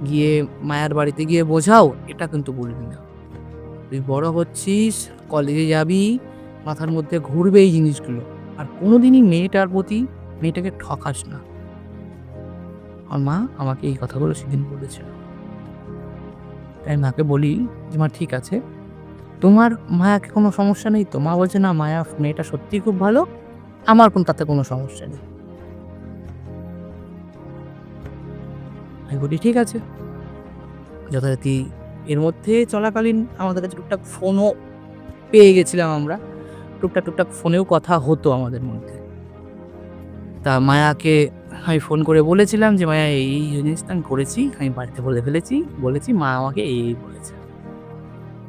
B: গিয়ে মায়ার বাড়িতে গিয়ে বোঝাও, এটা কিন্তু বলবি না। তুই বড় হচ্ছিস, কলেজে যাবি, মাথার মধ্যে ঘুরবে এই জিনিসগুলো, আর কোনোদিনই মেয়েটাকে ঠকাস না। আমার মা আমাকে এই কথাগুলো সেদিন বলেছিল। তাই মাকে বলি যে, মা, ঠিক আছে, তোমার মায়াকে কোনো সমস্যা নেই তো? মা বলছে, না, মেয়েটা সত্যিই খুব ভালো, আমার তাতে কোনো সমস্যা নেই। আমি বলি, ঠিক আছে। যথারীতি এর মধ্যে চলাকালীন আমাদের কাছে টুকটাক ফোনও পেয়ে গেছিলাম আমরা, টুকটাক ফোনেও কথা হতো আমাদের মধ্যে। তা মায়াকে আমি ফোন করে বলেছিলাম যে, মায়া, এই জিনিসটা আমি করেছি, আমি বাড়িতে বলেছি, মা আমাকে এই বলেছে।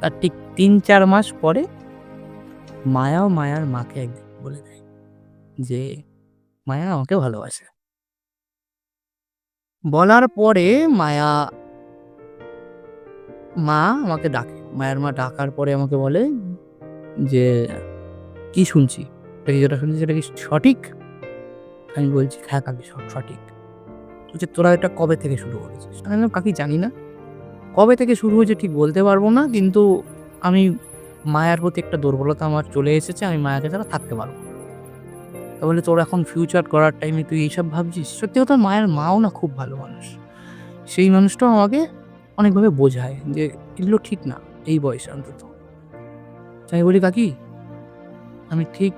B: তার ঠিক 3-4 মাস পরে মায়াও মায়ার মাকে একদিন বলে দেয় যে, মায়া আমাকে ভালোবাসে। বলার পরে মা আমাকে ডাকে। মায়ের মা ডাকার পরে আমাকে বলে যে, কি শুনছি? যেটা শুনছি সেটা কি সঠিক? আমি বলছি, হ্যাঁ কাকি, সঠিক। বলছে, তোরা এটা কবে থেকে শুরু করেছিস? আমি বললাম, কাকি, জানি না কবে থেকে শুরু হয়েছে, ঠিক বলতে পারবো না, কিন্তু আমি মায়ের প্রতি একটা দুর্বলতা আমার চলে এসেছে, আমি মায়াকে ছাড়া থাকতে পারবো না। তা বলে, তোর এখন ফিউচার করার টাইমে তুই এইসব ভাবছিস? সত্যি কথা, মায়ের মাও না খুব ভালো মানুষ। সেই মানুষটাও আমাকে অনেকভাবে বোঝায় যে এগুলো ঠিক না এই বয়সে অন্তত। আমি বলি, কাকি, আমি ঠিক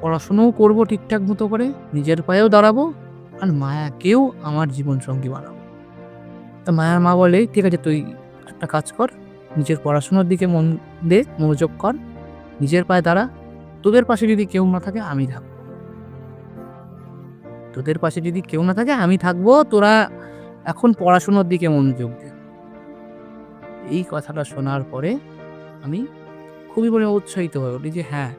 B: পড়াশুনোও করবো ঠিকঠাক মতো করে, নিজের পায়েও দাঁড়াবো, আর মায়াকেও আমার জীবনসঙ্গী বানাবো। তা মায়ার মা বলে, ঠিক আছে, তুই একটা কাজ কর, নিজের পড়াশোনার দিকে মনোযোগ কর, নিজের পায়ে দাঁড়া, তোদের পাশে যদি কেউ না থাকে আমি থাকবো, তোরা এখন পড়াশোনার দিকে মনোযোগ দে। এই কথাটা শোনার পরে আমি খুবই উৎসাহিত হয়ে উঠি যে, হ্যাঁ।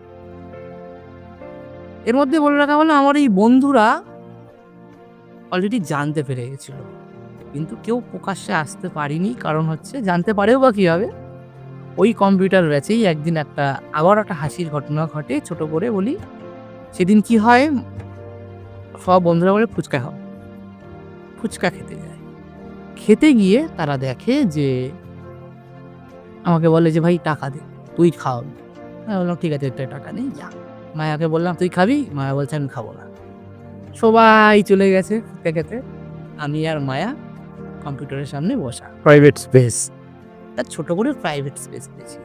B: এর মধ্যে বলে রাখা হলো, আমার এই বন্ধুরা অলরেডি জানতে পেরে গেছিল কিন্তু কেউ প্রকাশ্যে আসতে পারিনি, কারণ হচ্ছে জানতে পারেও বা কীভাবে। ওই কম্পিউটার ব্যাচেই একদিন আবার একটা হাসির ঘটনা ঘটে। ছোট করে বলি, সেদিন কি হয়, সব বন্ধুরা বলে ফুচকা খাও, ফুচকা খেতে যায়। খেতে গিয়ে তারা দেখে যে আমাকে বলে যে, ভাই টাকা দে, তুই খাওয়াবি। আমি বললাম ঠিক আছে, টাকা নেই, যা। মায়াকে বললাম তুই খাবি? মায়া বলছে আমি খাবো না। সবাই চলে গেছে ফুচকা খেতে, আমি আর মায়া কম্পিউটারের সামনে বসা।
A: Private space.
B: তার ছোট করে প্রাইভেট স্পেস পেয়েছি।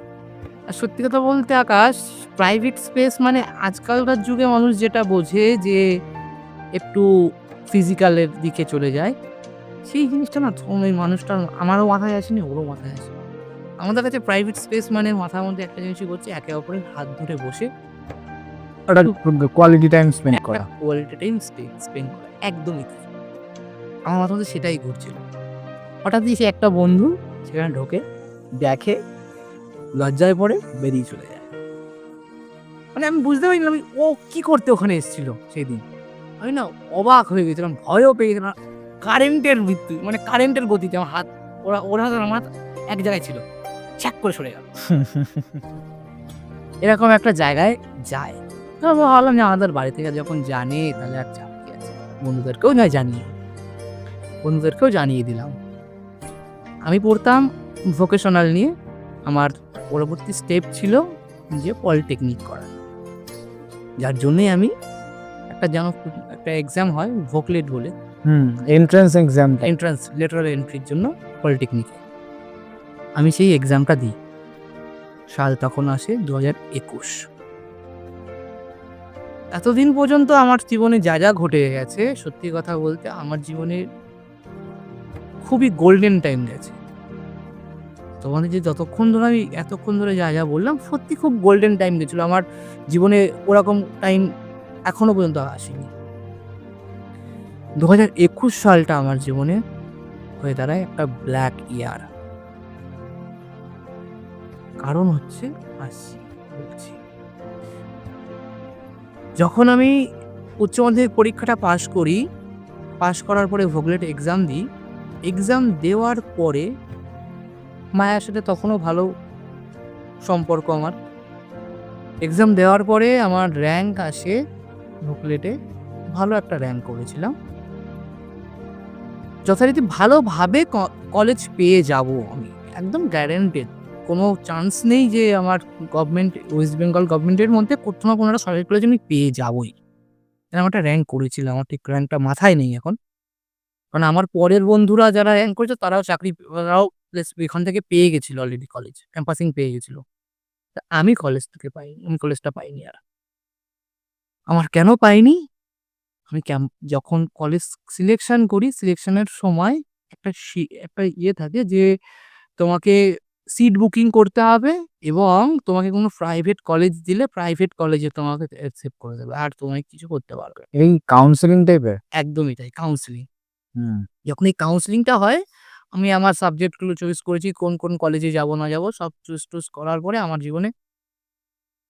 B: আর সত্যি কথা বলতে আকাশ, প্রাইভেট স্পেস মানে আজকালকার যুগে মানুষ যেটা বোঝে যে একটু ফিজিক্যালের দিকে চলে যায়, সেই জিনিসটা না ওই মানুষটার আমারও মাথায় আসেনি, ওরও মাথায় আসেনি। আমাদের কাছে প্রাইভেট স্পেস মানে মাথার মধ্যে একটা জিনিসই করছে, একে অপরের হাত ধরে বসে
A: কোয়ালিটি টাইম স্পেন্ড করা।
B: কোয়ালিটি টাইম স্পেন্ড করা, একদমই তাই। আমার মাথার মধ্যে সেটাই ঘুরছিল। হঠাৎই সে একটা বন্ধু সেখানে ঢোকে, দেখে, লজ্জায় পড়ে, বেরিয়ে চলে যায়। মানে আমি বুঝতে পারিনি ও কি করতে ওখানে এসেছিল সেই দিন। আমি না অবাক হয়ে গেছিলাম, ভয়ও পেয়ে গেছিলাম। কারেন্টের মৃত্যু, মানে কারেন্টের গতিতে আমার হাত, ওর হাত আর আমার হাত এক জায়গায় ছিল, ছ্যাক করে সরে গেল। এরকম একটা জায়গায় যায়। তো আমি ভাবলাম যে আমাদের বাড়ি থেকে যখন জানে তাহলে আর চাপ কি আছে, বন্ধুদেরকেও জানিয়ে দিলাম। আমি পড়তাম ভোকেশনাল নিয়ে, আমার পরবর্তী স্টেপ ছিল যে পলিটেকনিক করা, যার জন্যই আমি একটা এক্সাম হয় ভোকলেট বলে,
A: এন্ট্রান্স এক্সাম।
B: এন্ট্রান্স লেটারাল এন্ট্রির জন্য পলিটেকনিকে আমি সেই এক্সামটা দিই। সাল তখন আসে 2021। এতদিন পর্যন্ত আমার জীবনে যা যা ঘটে গেছে, সত্যি কথা বলতে আমার জীবনে খুবই গোল্ডেন টাইম গেছে। তোমাদের যে এতক্ষণ ধরে যা যা বললাম, সত্যি খুব গোল্ডেন টাইম গেছিল আমার জীবনে। ওরকম টাইম এখনো পর্যন্ত আসেনি। 2021 সালটা আমার জীবনে হয়ে দাঁড়ায় একটা ব্ল্যাক ইয়ার। কারণ হচ্ছে বলছি, যখন আমি উচ্চ মাধ্যমিক পরীক্ষাটা পাশ করার পরে ভোগলেট এক্সাম দিই, এক্সাম দেওয়ার পরে মায়ের সাথে তখনও ভালো সম্পর্ক আমার। এক্সাম দেওয়ার পরে আমার র্যাঙ্ক আসে ভোগলেটে, ভালো একটা র্যাঙ্ক করেছিলাম। যথারীতি ভালোভাবে কলেজ পেয়ে যাব আমি, একদম গ্যারেন্টেড, কোনো চান্স নেই যে আমার ওয়েস্ট বেঙ্গল গভর্নমেন্টের মধ্যে কোথাও না কোনো একটা সরকারি কলেজ আমি পেয়ে যাবই। এরকম একটা র্যাঙ্ক করেছিলাম, আমার ঠিক র্যাঙ্কটা মাথায় নেই এখন, কারণ আমার পরের বন্ধুরা যারা র্যাঙ্ক করেছে তারাও এখান থেকে পেয়ে গেছিল, অলরেডি কলেজ ক্যাম্পাসিং পেয়ে গেছিল। আমি কলেজটা পাইনি। আর আমার কেন পাইনি, আমি যখন কলেজ সিলেকশন করি, সিলেকশনের সময় একটা ইয়ে থাকে যে তোমাকে সিট বুকিং করতে হবে এবং তোমাকে কোনো প্রাইভেট কলেজ দিলে প্রাইভেট কলেজে তোমাকে অ্যাকসেপ্ট করে দেবে, আর তোমায় কিছু করতে পারবে।
A: এই কাউন্সেলিং টাইপের।
B: একদমই তাই, কাউন্সেলিং। যখন এই কাউন্সেলিংটা হয়, আমি আমার সাবজেক্টগুলো চয়েস করেছি, কোন কোন কলেজে যাব না যাব, সব চুজ করার পরে আমার জীবনে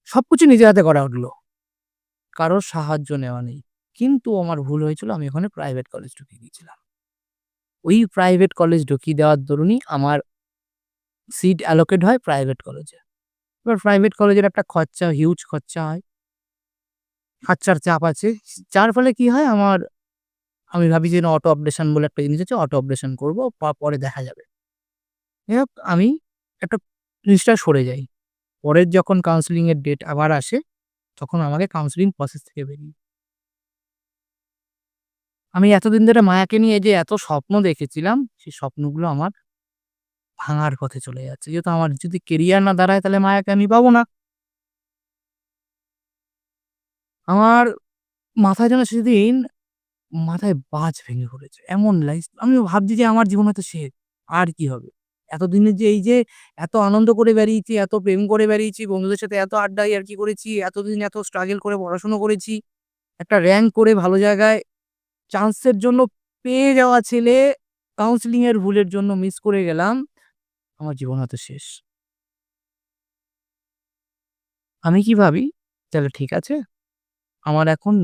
B: সবকিছু নিজের হাতে করা উঠলো, কারোর সাহায্য নেওয়া নেই। কিন্তু আমার ভুল হয়েছিল, আমি ওখানে প্রাইভেট কলেজ ঢুকিয়ে দিয়েছিলাম। ওই প্রাইভেট কলেজ ঢুকিয়ে দেওয়ার দরুনই আমার সিট অ্যালোকেট হয় প্রাইভেট কলেজে। এবার প্রাইভেট কলেজের একটা খরচা, হিউজ খরচা হয়, খরচার চাপ আছে, যার ফলে কি হয়, আমি ভাবি যে অটো অপারেশন বলে একটা জিনিস আছে, অটো অপারেশন করবো, পরে দেখা যাবে। আমি একটা জিনিসটা সরে যাই। পরের যখন কাউন্সেলিং এর ডেট আবার আসে, তখন আমাকে কাউন্সেলিং প্রসেস থেকে বেরিয়ে, আমি এতদিন ধরে মায়াকে নিয়ে যে এত স্বপ্ন দেখেছিলাম, সেই স্বপ্নগুলো আমার ভাঙার পথে চলে যাচ্ছে। যেহেতু আমার যদি কেরিয়ার না দাঁড়ায়, তাহলে মায়াকে আমি পাবো না। আমার মাথায় যেন সেদিন মাথায় বাজ ভেঙে পড়েছে, এমন লাইফ আমি ভাবছি যে আমার জীবন হয়তো শেষ, আর কি হবে। এতদিনের যে এই যে এত আনন্দ করে বেরিয়েছি, এত প্রেম করে বেরিয়েছি, বন্ধুদের সাথে এত আড্ডা ইয়ার্কি করেছি, এতদিন এত স্ট্রাগল করে পড়াশুনো করেছি, একটা র্যাঙ্ক করে ভালো জায়গায় চান্সের জন্য পেয়ে যাওয়া ছেলে, কাউন্সেলিং এর ভুলের জন্য মিস করে গেলাম, আমার জীবন হয়তো শেষ। আমি কি ভাবি, তাহলে ঠিক আছে, আমার এখন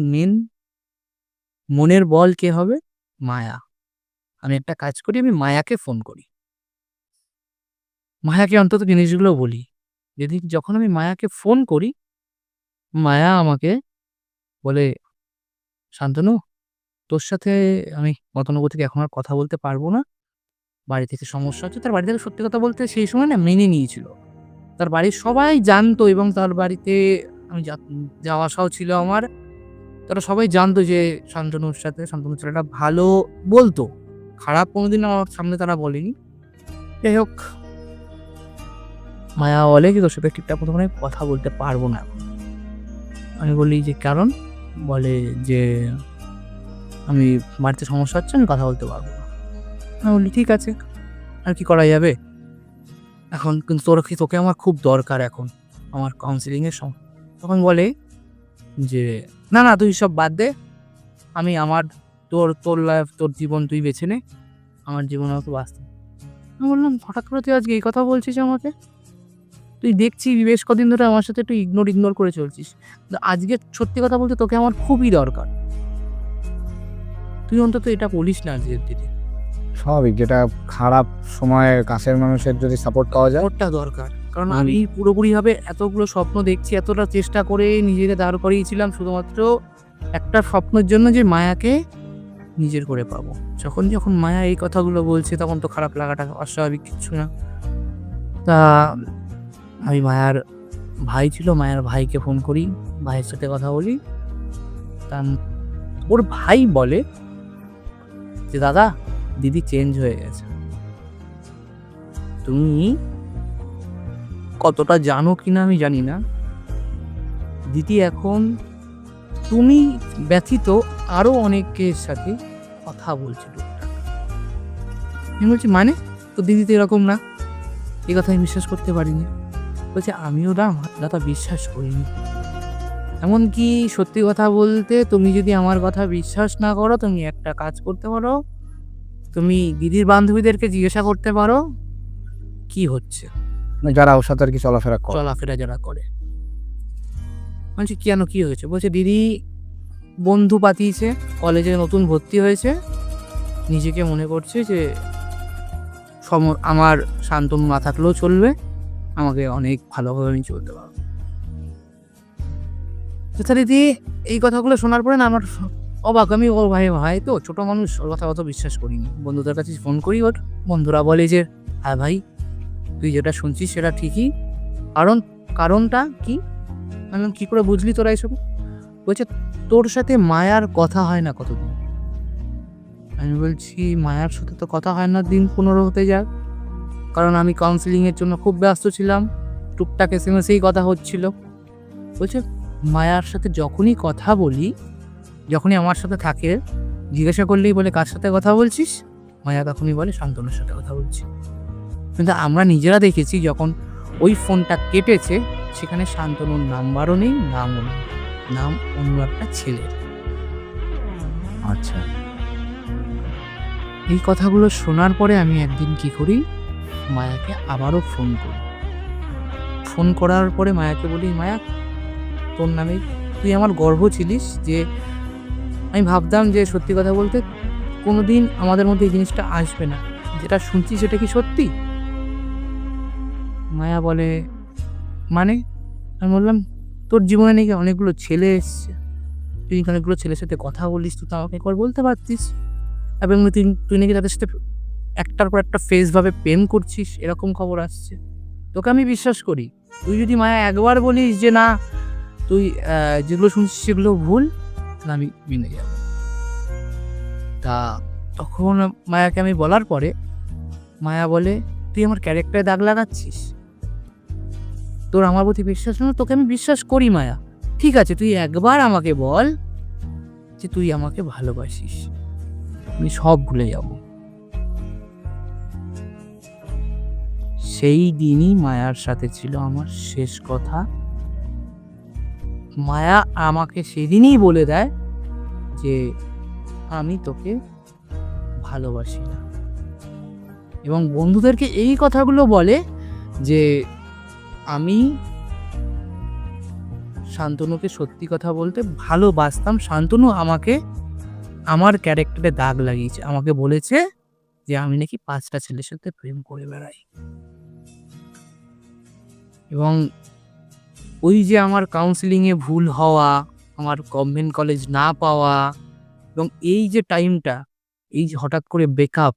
B: মনের বল কে হবে? মায়া। আমি একটা কাজ করি, আমি মায়াকে ফোন করি। মায়াকে অন্তত জিনিসগুলো বলি। যখন আমি মায়াকে ফোন করি, মায়া আমাকে বলে, "শান্তনু, তোর সাথে আমি গতানুগতিক এখন আর কথা বলতে পারব না। বাড়ি থেকে সমস্যা হচ্ছে।" তার বাড়ি থেকে সত্যি কথা বলতে সেই সময় না মেনে নিয়েছিল। তার বাড়ির সবাই জানতো এবং তার বাড়িতে আমি যাওয়া আসাও ছিল আমার। তারা সবাই জানতো যে শান্তনু ছেলেটা ভালো বলতো। খারাপ কোনোদিন আমার সামনে তারা বলেনি। যাই হোক, মায়া বলে কি, "তোর সাথে ঠিকঠাক মতো করে কথা বলতে পারবো না এখন।" আমি বলি যে, "কারণ?" বলে যে, "আমি বাড়িতে সমস্যা হচ্ছে, আমি কথা বলতে পারবো না।" আমি বলি, "ঠিক আছে, আর কি করা যাবে? এখন কিন্তু তোকে আমার খুব দরকার এখন, আমার কাউন্সেলিং এর সময়।" তখন বলে যে, "না, না, তুই সব বাদ দে। আমি আমার তোর লাইফ, তোর জীবন তুই বেছে নে। আমার জীবন আমাকে বাঁচতে।" আমি বললাম, "হঠাৎ করে তুই আজকে এই কথা বলছিস আমাকে? তুই দেখছি বেশ কদিন ধরে আমার সাথে একটু ইগনোর করে চলছিস। কিন্তু আজকে সত্যি কথা বলতে তোকে আমার খুবই দরকার। তুই অন্তত এটা বলিস না আজকের দিনে।
A: স্বাভাবিক, যেটা খারাপ সময়ে কাছের মানুষের যদি সাপোর্ট পাওয়া যায়।
B: ওটা দরকার। কারণ আমি পুরোপুরিভাবে এতগুলো স্বপ্ন দেখছি, এতটা চেষ্টা করে নিজেকে দাঁড় করিয়েছিলাম শুধুমাত্র একটা স্বপ্নের জন্য, যে মায়াকে নিজের করে পাবো। যখন মায়া এই কথাগুলো বলছে তখন তো খারাপ লাগাটা অস্বাভাবিক কিচ্ছু না। তা আমি মায়ার ভাই ছিল, মায়ার ভাইকে ফোন করি, ভাইয়ের সাথে কথা বলি। তা ওর ভাই বলে যে, "দাদা, দিদি চেঞ্জ হয়ে গেছে। তুমি কতটা জানো কিনা আমি জানি না। দিদি এখন তুমি ব্যতীত আরো অনেকের সাথে কথা বলছে টুকটাক।" আমি বলছি, "মানে? তো দিদি তো এরকম না।" এই কথা আমি বিশ্বাস করতে পারিনি। বলছে, "আমিও না দাদা বিশ্বাস করিনি। এমনকি সত্যি কথা বলতে, তুমি যদি আমার কথা বিশ্বাস না করো, তুমি একটা কাজ করতে পারো। তুমি দিদির বান্ধবীদেরকে জিজ্ঞাসা করতে পারো কি হচ্ছে,
A: যারা ওর সাথে আর কি চলাফেরা করে।
B: চলাফেরা যারা করে।" বলছি, "কেন, কি হয়েছে?" বলছে, "দিদি বন্ধু পাতিয়েছে, কলেজে নতুন ভর্তি হয়েছে, নিজেকে মনে করছে যে আমার শান্তনু না থাকলেও চলবে, আমাকে অনেক ভালোভাবে আমি চলতে পারবো।" যথারীতি এই কথাগুলো শোনার পরে না আমার অবাক। আমি ওর ভাই তো ছোট মানুষ, ওর কথা অত বিশ্বাস করিনি। বন্ধুদের কাছে ফোন করি, ওর বন্ধুরা বলে যে, "হ্যাঁ ভাই, তুই যেটা শুনছিস সেটা ঠিকই। কারণটা কি?" আমি বললাম, "কি করে বুঝলি তোরা এসব?" বলছে, "তোর সাথে মায়ার কথা হয় না কতদিন?" আমি বলছি, "মায়ার সাথে তো কথা হয় না দিন 15 হতে যাক, কারণ আমি কাউন্সিলিং এর জন্য খুব ব্যস্ত ছিলাম, টুকটাক এসএমএসেই কথা হচ্ছিল।" বলছে, "মায়ার সাথে যখনই কথা বলি, যখনই আমার সাথে থাকে, জিজ্ঞাসা করলেই বলে কার সাথে কথা বলছিস, মায়া তখনই বলে শান্তনুর সাথে কথা বলছি। কিন্তু আমরা নিজেরা দেখেছি যখন ওই ফোনটা কেটেছে, সেখানে শান্তনুর নাম্বারও নেই, নামও নেই, নাম অন্য একটা ছেলের।"
A: আচ্ছা,
B: এই কথাগুলো শোনার পরে আমি একদিন কি করি, মায়াকে আবারও ফোন করি। ফোন করার পরে মায়াকে বলি, "মায়া, তোর নামে তুই আমার গর্ব ছিলিস, যে আমি ভাবতাম যে সত্যি কথা বলতে কোনোদিন আমাদের মধ্যে এই জিনিসটা আসবে না, যেটা শুনছি সেটা কি সত্যি?" মায়া বলে, "মানে?" আমি বললাম, "তোর জীবনে নাকি অনেকগুলো ছেলে এসছে, তুই অনেকগুলো ছেলের সাথে কথা বলিস, তুই তো আমাকে একবার বলতে পারতিস, এবং তুই নাকি তাদের সাথে একটার পর একটা ফেসভাবে প্রেম করছিস, এরকম খবর আসছে। তোকে আমি বিশ্বাস করি। তুই যদি মায়া একবার বলিস যে না, তুই যেগুলো শুনছিস সেগুলো ভুল, তাহলে আমি মেনে যাব।" তা তখন মায়াকে আমি বলার পরে মায়া বলে, "তুই আমার ক্যারেক্টারে দাগ লাগাচ্ছিস? তোর আমার প্রতি বিশ্বাস না? তোকে আমি বিশ্বাস করি মায়া। ঠিক আছে, তুই একবার আমাকে বল যে তুই আমাকে ভালোবাসিস, আমি সব ভুলে যাব।" সেই দিনই মায়ার সাথে ছিল আমার শেষ কথা। মায়া আমাকে সেদিনই বলে দেয় যে আমি তোকে ভালোবাসি না, এবং বন্ধুদেরকে এই কথাগুলো বলে যে আমি শান্তনুকে সত্যি কথা বলতে ভালোবাসতাম, শান্তনু আমাকে আমার ক্যারেক্টারে দাগ লাগিয়েছে, আমাকে বলেছে যে আমি নাকি 5টা ছেলের সাথে প্রেম করে বেড়াই। এবং ওই যে আমার কাউন্সেলিংয়ে ভুল হওয়া, আমার গভর্নমেন্ট কলেজ না পাওয়া এবং এই যে টাইমটা, এই যে হঠাৎ করে ব্রেকআপ,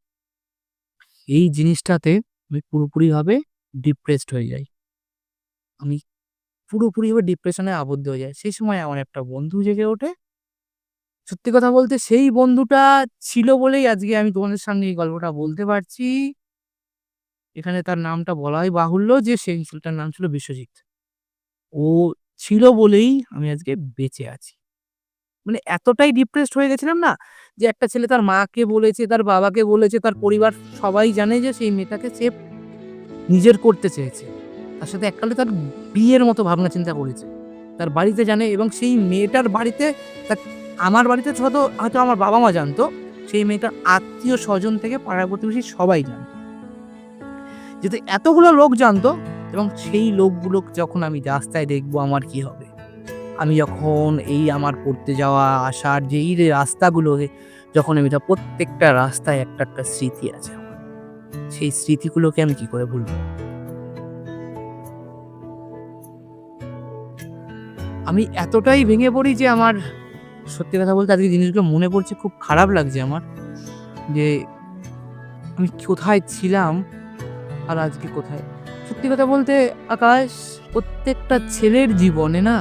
B: এই জিনিসটাতে আমি পুরোপুরিভাবে ডিপ্রেসড হয়ে যাই। আমি পুরোপুরিভাবে ডিপ্রেশনে আবদ্ধ হয়ে যাই। সেই সময় আমার একটা বন্ধু জেগে ওঠে। সত্যি কথা বলতে সেই বন্ধুটা ছিল বলেই আজকে আমি তোমাদের সামনে এই গল্পটা বলতে পারছি। এখানে তার নামটা বলাই বাহুল্য যে সেই ছেলেটার নাম ছিল বিশ্বজিৎ। ও ছিল বলেই আমি আজকে বেঁচে আছি। মানে এতটাই ডিপ্রেসড হয়ে গেছিলাম না, যে একটা ছেলে তার মাকে বলেছে, তার বাবাকে বলেছে, তার পরিবার সবাই জানে যে সেই মেয়েটাকে সে নিজের করতে চেয়েছে। তার সাথে এককালে তার বিয়ের মতো ভাবনা চিন্তা করেছে। তার বাড়িতে জানে এবং সেই মেয়েটার বাড়িতে তার আমার বাড়িতে হয়তো আমার বাবা-মা জানতো। সেই মেয়েটার আত্মীয়-স্বজন থেকে পাড়া-প্রতিবেশী সবাই জানতো। যেহেতু এতগুলো লোক জানতো এবং সেই লোকগুলো যখন আমি রাস্তায় দেখবো আমার কি হবে? আমি যখন এই আমার পড়তে যাওয়া আসার যে এই যে রাস্তাগুলো যখন আমি প্রত্যেকটা রাস্তায় একটা স্মৃতি আছে আমার। সেই স্মৃতিগুলোকে আমি কি করে ভুলবো? আমি এতটাই ভেঙে পড়ি যে আমার সত্যি কথা বলতে আজকে জিনিসগুলো মনে পড়ছে, খুব খারাপ লাগছে আমার। যে আমি কোথায় ছিলাম আর আজকে কোথায়? সত্যি কথা বলতে আকাশ, প্রত্যেকটা ছেলের জীবনে না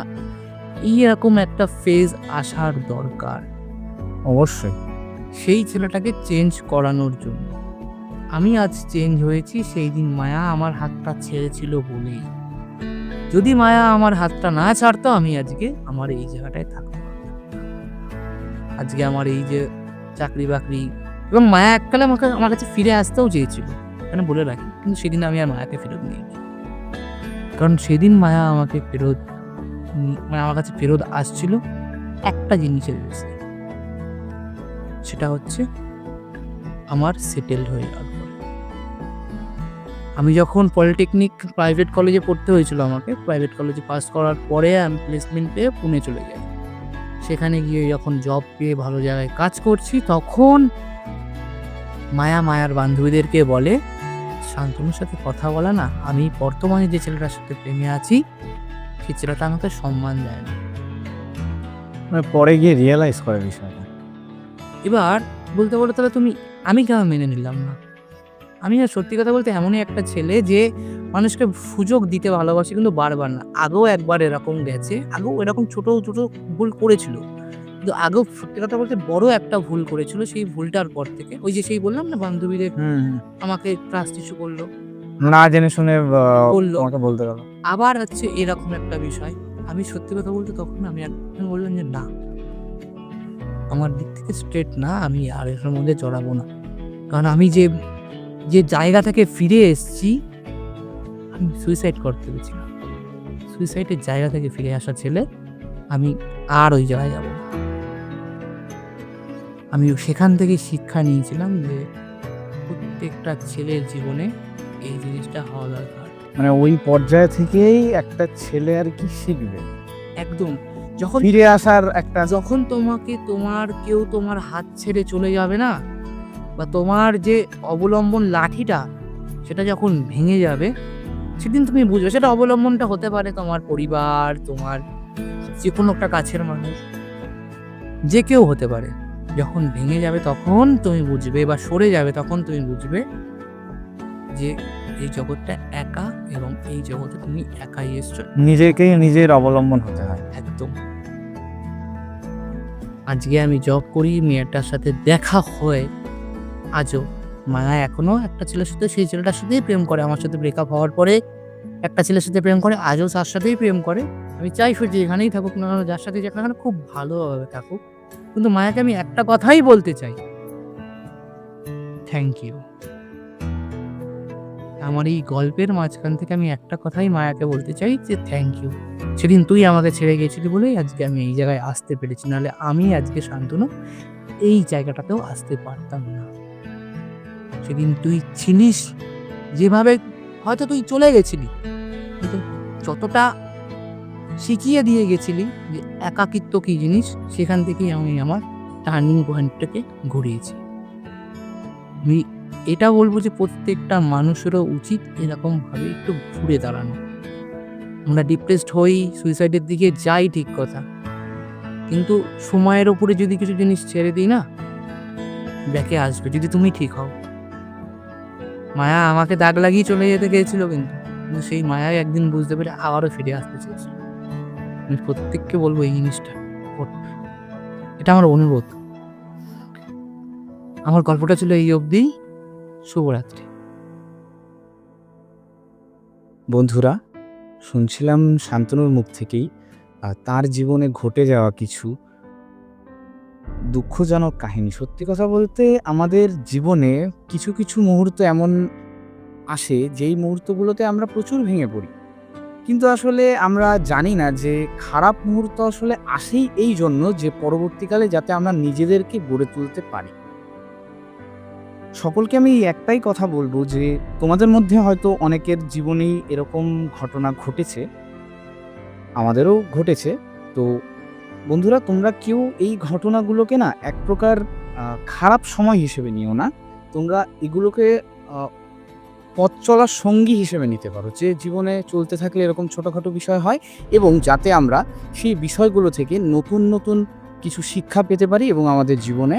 B: এইরকম একটা ফেজ আসার দরকার।
A: অবশ্যই।
B: সেই ছেলেটাকে চেঞ্জ করানোর জন্য। আমি আজ চেঞ্জ হয়েছি সেই দিন মায়া আমার হাতটা ছেড়েছিল বলেই। যদি মায়া আমার হাতটা না ছাড়তো আমি আজকে আমার এই জায়গাটায় থাকতে পারতাম। আজকে আমার এই যে চাকরি-বাকরি এবং মায়া এককালে আমার কাছে ফিরে আসতেও চেয়েছিল। এখানে বলে রাখি। কিন্তু সেদিন আমি আর মায়াকে ফেরত নিইনি। কারণ সেদিন মায়া আমাকে মানে আমার কাছে ফেরত আসছিল একটা জিনিসের বেশি। সেটা হচ্ছে আমার সেটেলড হয়ে যাওয়ার পরে। আমি যখন পলিটেকনিক প্রাইভেট কলেজে পড়তে হয়েছিল আমাকে, প্রাইভেট কলেজে পাস করার পরে আমি প্লেসমেন্ট পেয়ে পুনে চলে যাই। সেখানে গিয়ে যখন জব পেয়ে ভালো জায়গায় কাজ করছি, তখন মায়ার বান্ধবীদেরকে বলে, শান্তনুর সাথে কথা বলা না, আমি বর্তমানে যে ছেলেটার সাথে প্রেমে আছি সেই ছেলেটা আমাকে সম্মান দেয় না।
A: মানে পরে গিয়ে রিয়েলাইজ করে বিষয়টা।
B: এবার বলতে তাহলে আমি কেন মেনে নিলাম না? আমি না সত্যি কথা বলতে এমনই একটা ছেলে যে মানুষকে সুযোগ দিতে ভালোবাসে, কিন্তু বারবার না। আগেও একবার এরকম গেছে, আগেও এরকম ছোট ভুল করেছিল। কিন্তু আগেও সত্যি কথা বলতে বড় একটা ভুল করেছিল। সেই ভুলটার পর থেকে ওই যে সেই বললাম না বান্ধবীদের আমাকে ট্রাস্ট ইস্যু করলো,
A: না জেনে শুনে
B: বললো।
A: তোমাকে বলতে গেল।
B: আবার হচ্ছে এরকম একটা বিষয়। আমি সত্যি কথা বলতে তখন আমি বললাম যে না, আমার দিক থেকে স্ট্রেট না, আমি আর এর মধ্যে জড়াবো না। কারণ আমি যে জায়গা থেকে ফিরে এসেছি, আমি সুইসাইড করতে গেছিলাম। সুইসাইডের জায়গা থেকে ফিরে আসা ছেলে, আমি আর ওই জায়গায় যাব না। আমি সেখান থেকে শিক্ষা নিয়েছিলাম যে প্রত্যেকটা ছেলের জীবনে এই জিনিসটা হওয়া দরকার।
A: মানে ওই পর্যায় থেকেই একটা ছেলে আর কি শিখবে
B: একদম। যখন
A: ফিরে আসার একটা
B: যখন কেউ তোমার হাত ছেড়ে চলে যাবে না, বা তোমার যে অবলম্বন লাঠিটা সেটা যখন ভেঙে যাবে, সেদিন তুমি বুঝবে। সেটা অবলম্বনটা হতে পারে তোমার পরিবার, তোমার যে কোনো একটা কাছের মানুষ, যে কেউ হতে পারে। যখন ভেঙে যাবে তখন তুমি বুঝবে, বা সরে যাবে তখন তুমি বুঝবে যে এই জগৎটা একা এবং এই জগতে তুমি একাই এসছো।
A: নিজেকেই নিজের অবলম্বন হতে হয়।
B: একদম। আজকে আমি জব করি, মেয়েটার সাথে দেখা হয় আজও। মায়া এখনো একটা ছেলের সাথে, সেই ছেলেটার সাথেই প্রেম করে। আমার সাথে ব্রেকআপ হওয়ার পরে একটা ছেলের সাথে প্রেম করে, আজও তার সাথেই প্রেম করে। আমি চাই সে যেখানেই থাকুক না কেন, যার সাথে যেখানে খুব ভালোভাবে থাকুক। কিন্তু মায়াকে আমি একটা কথাই বলতে চাই, থ্যাংক ইউ। আমার এই গল্পের মাঝখান থেকে আমি একটা কথাই মায়াকে বলতে চাই যে থ্যাংক ইউ। সেদিন তুই আমাকে ছেড়ে গেছিলি বলেই আজকে আমি এই জায়গায় আসতে পেরেছি, নাহলে আমি আজকে শান্তনু এই জায়গাটাতেও আসতে পারতাম না। সেদিন তুই ছিলিস যেভাবে, হয়তো তুই চলে গেছিলি, কিন্তু যতটা শিখিয়ে দিয়ে গেছিলি যে একাকিত্ব কী জিনিস, সেখান থেকেই আমি আমার টার্নিং পয়েন্টটাকে ঘুরিয়েছি। আমি এটা বলবো যে প্রত্যেকটা মানুষেরও উচিত এরকমভাবে একটু ঘুরে দাঁড়ানো। আমরা ডিপ্রেসড হই, সুইসাইডের দিকে যাই, ঠিক কথা, কিন্তু সময়ের ওপরে যদি কিছু জিনিস ছেড়ে দিই না, ব্যাকে আসবে যদি তুমি ঠিক হও। মায়া আমাকে দাগ লাগিয়ে চলে যেতে গিয়েছিল, কিন্তু সেই মায়ায় একদিন বুঝতে পেরে আবারও ফিরে আসতে চেয়েছিল। আমি প্রত্যেককে বলবো এই জিনিসটা করতে। এটা আমার অনুরোধ। আমার গল্পটা ছিল এই অবধি। শুভরাত্রি।
A: বন্ধুরা, শুনছিলাম শান্তনুর মুখ থেকেই তার জীবনে ঘটে যাওয়া কিছু দুঃখজনক কাহিনী। সত্যি কথা বলতে আমাদের জীবনে কিছু কিছু মুহূর্ত এমন আসে যেই মুহূর্তগুলোতে আমরা প্রচুর ভেঙে পড়ি, কিন্তু আসলে আমরা জানি না যে খারাপ মুহূর্ত আসলে আসেই এই জন্য যে পরবর্তীকালে যাতে আমরা নিজেদেরকে গড়ে তুলতে পারি। সকলকে আমি একটাই কথা বলবো যে তোমাদের মধ্যে হয়তো অনেকের জীবনেই এরকম ঘটনা ঘটেছে, আমাদেরও ঘটেছে। তো বন্ধুরা, তোমরা কেউ এই ঘটনাগুলোকে না এক প্রকার খারাপ সময় হিসেবে নিও না। তোমরা এগুলোকে পথ চলার সঙ্গী হিসেবে নিতে পারো, যে জীবনে চলতে থাকলে এরকম ছোটোখাটো বিষয় হয়, এবং যাতে আমরা সেই বিষয়গুলো থেকে নতুন নতুন কিছু শিক্ষা পেতে পারি এবং আমাদের জীবনে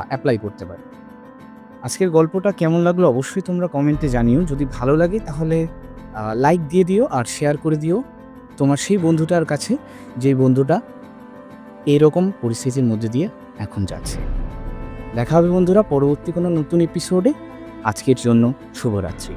A: অ্যাপ্লাই করতে পারি। আজকের গল্পটা কেমন লাগলো অবশ্যই তোমরা কমেন্টে জানিও। যদি ভালো লাগে তাহলে লাইক দিয়ে দিও আর শেয়ার করে দিও তোমার সেই বন্ধুটার কাছে, যে বন্ধুটা এরকম পরিস্থিতির মধ্যে দিয়ে এখন যাচ্ছে। দেখা হবে বন্ধুরা পরবর্তী কোনো নতুন এপিসোডে। আজকের জন্য শুভরাত্রি।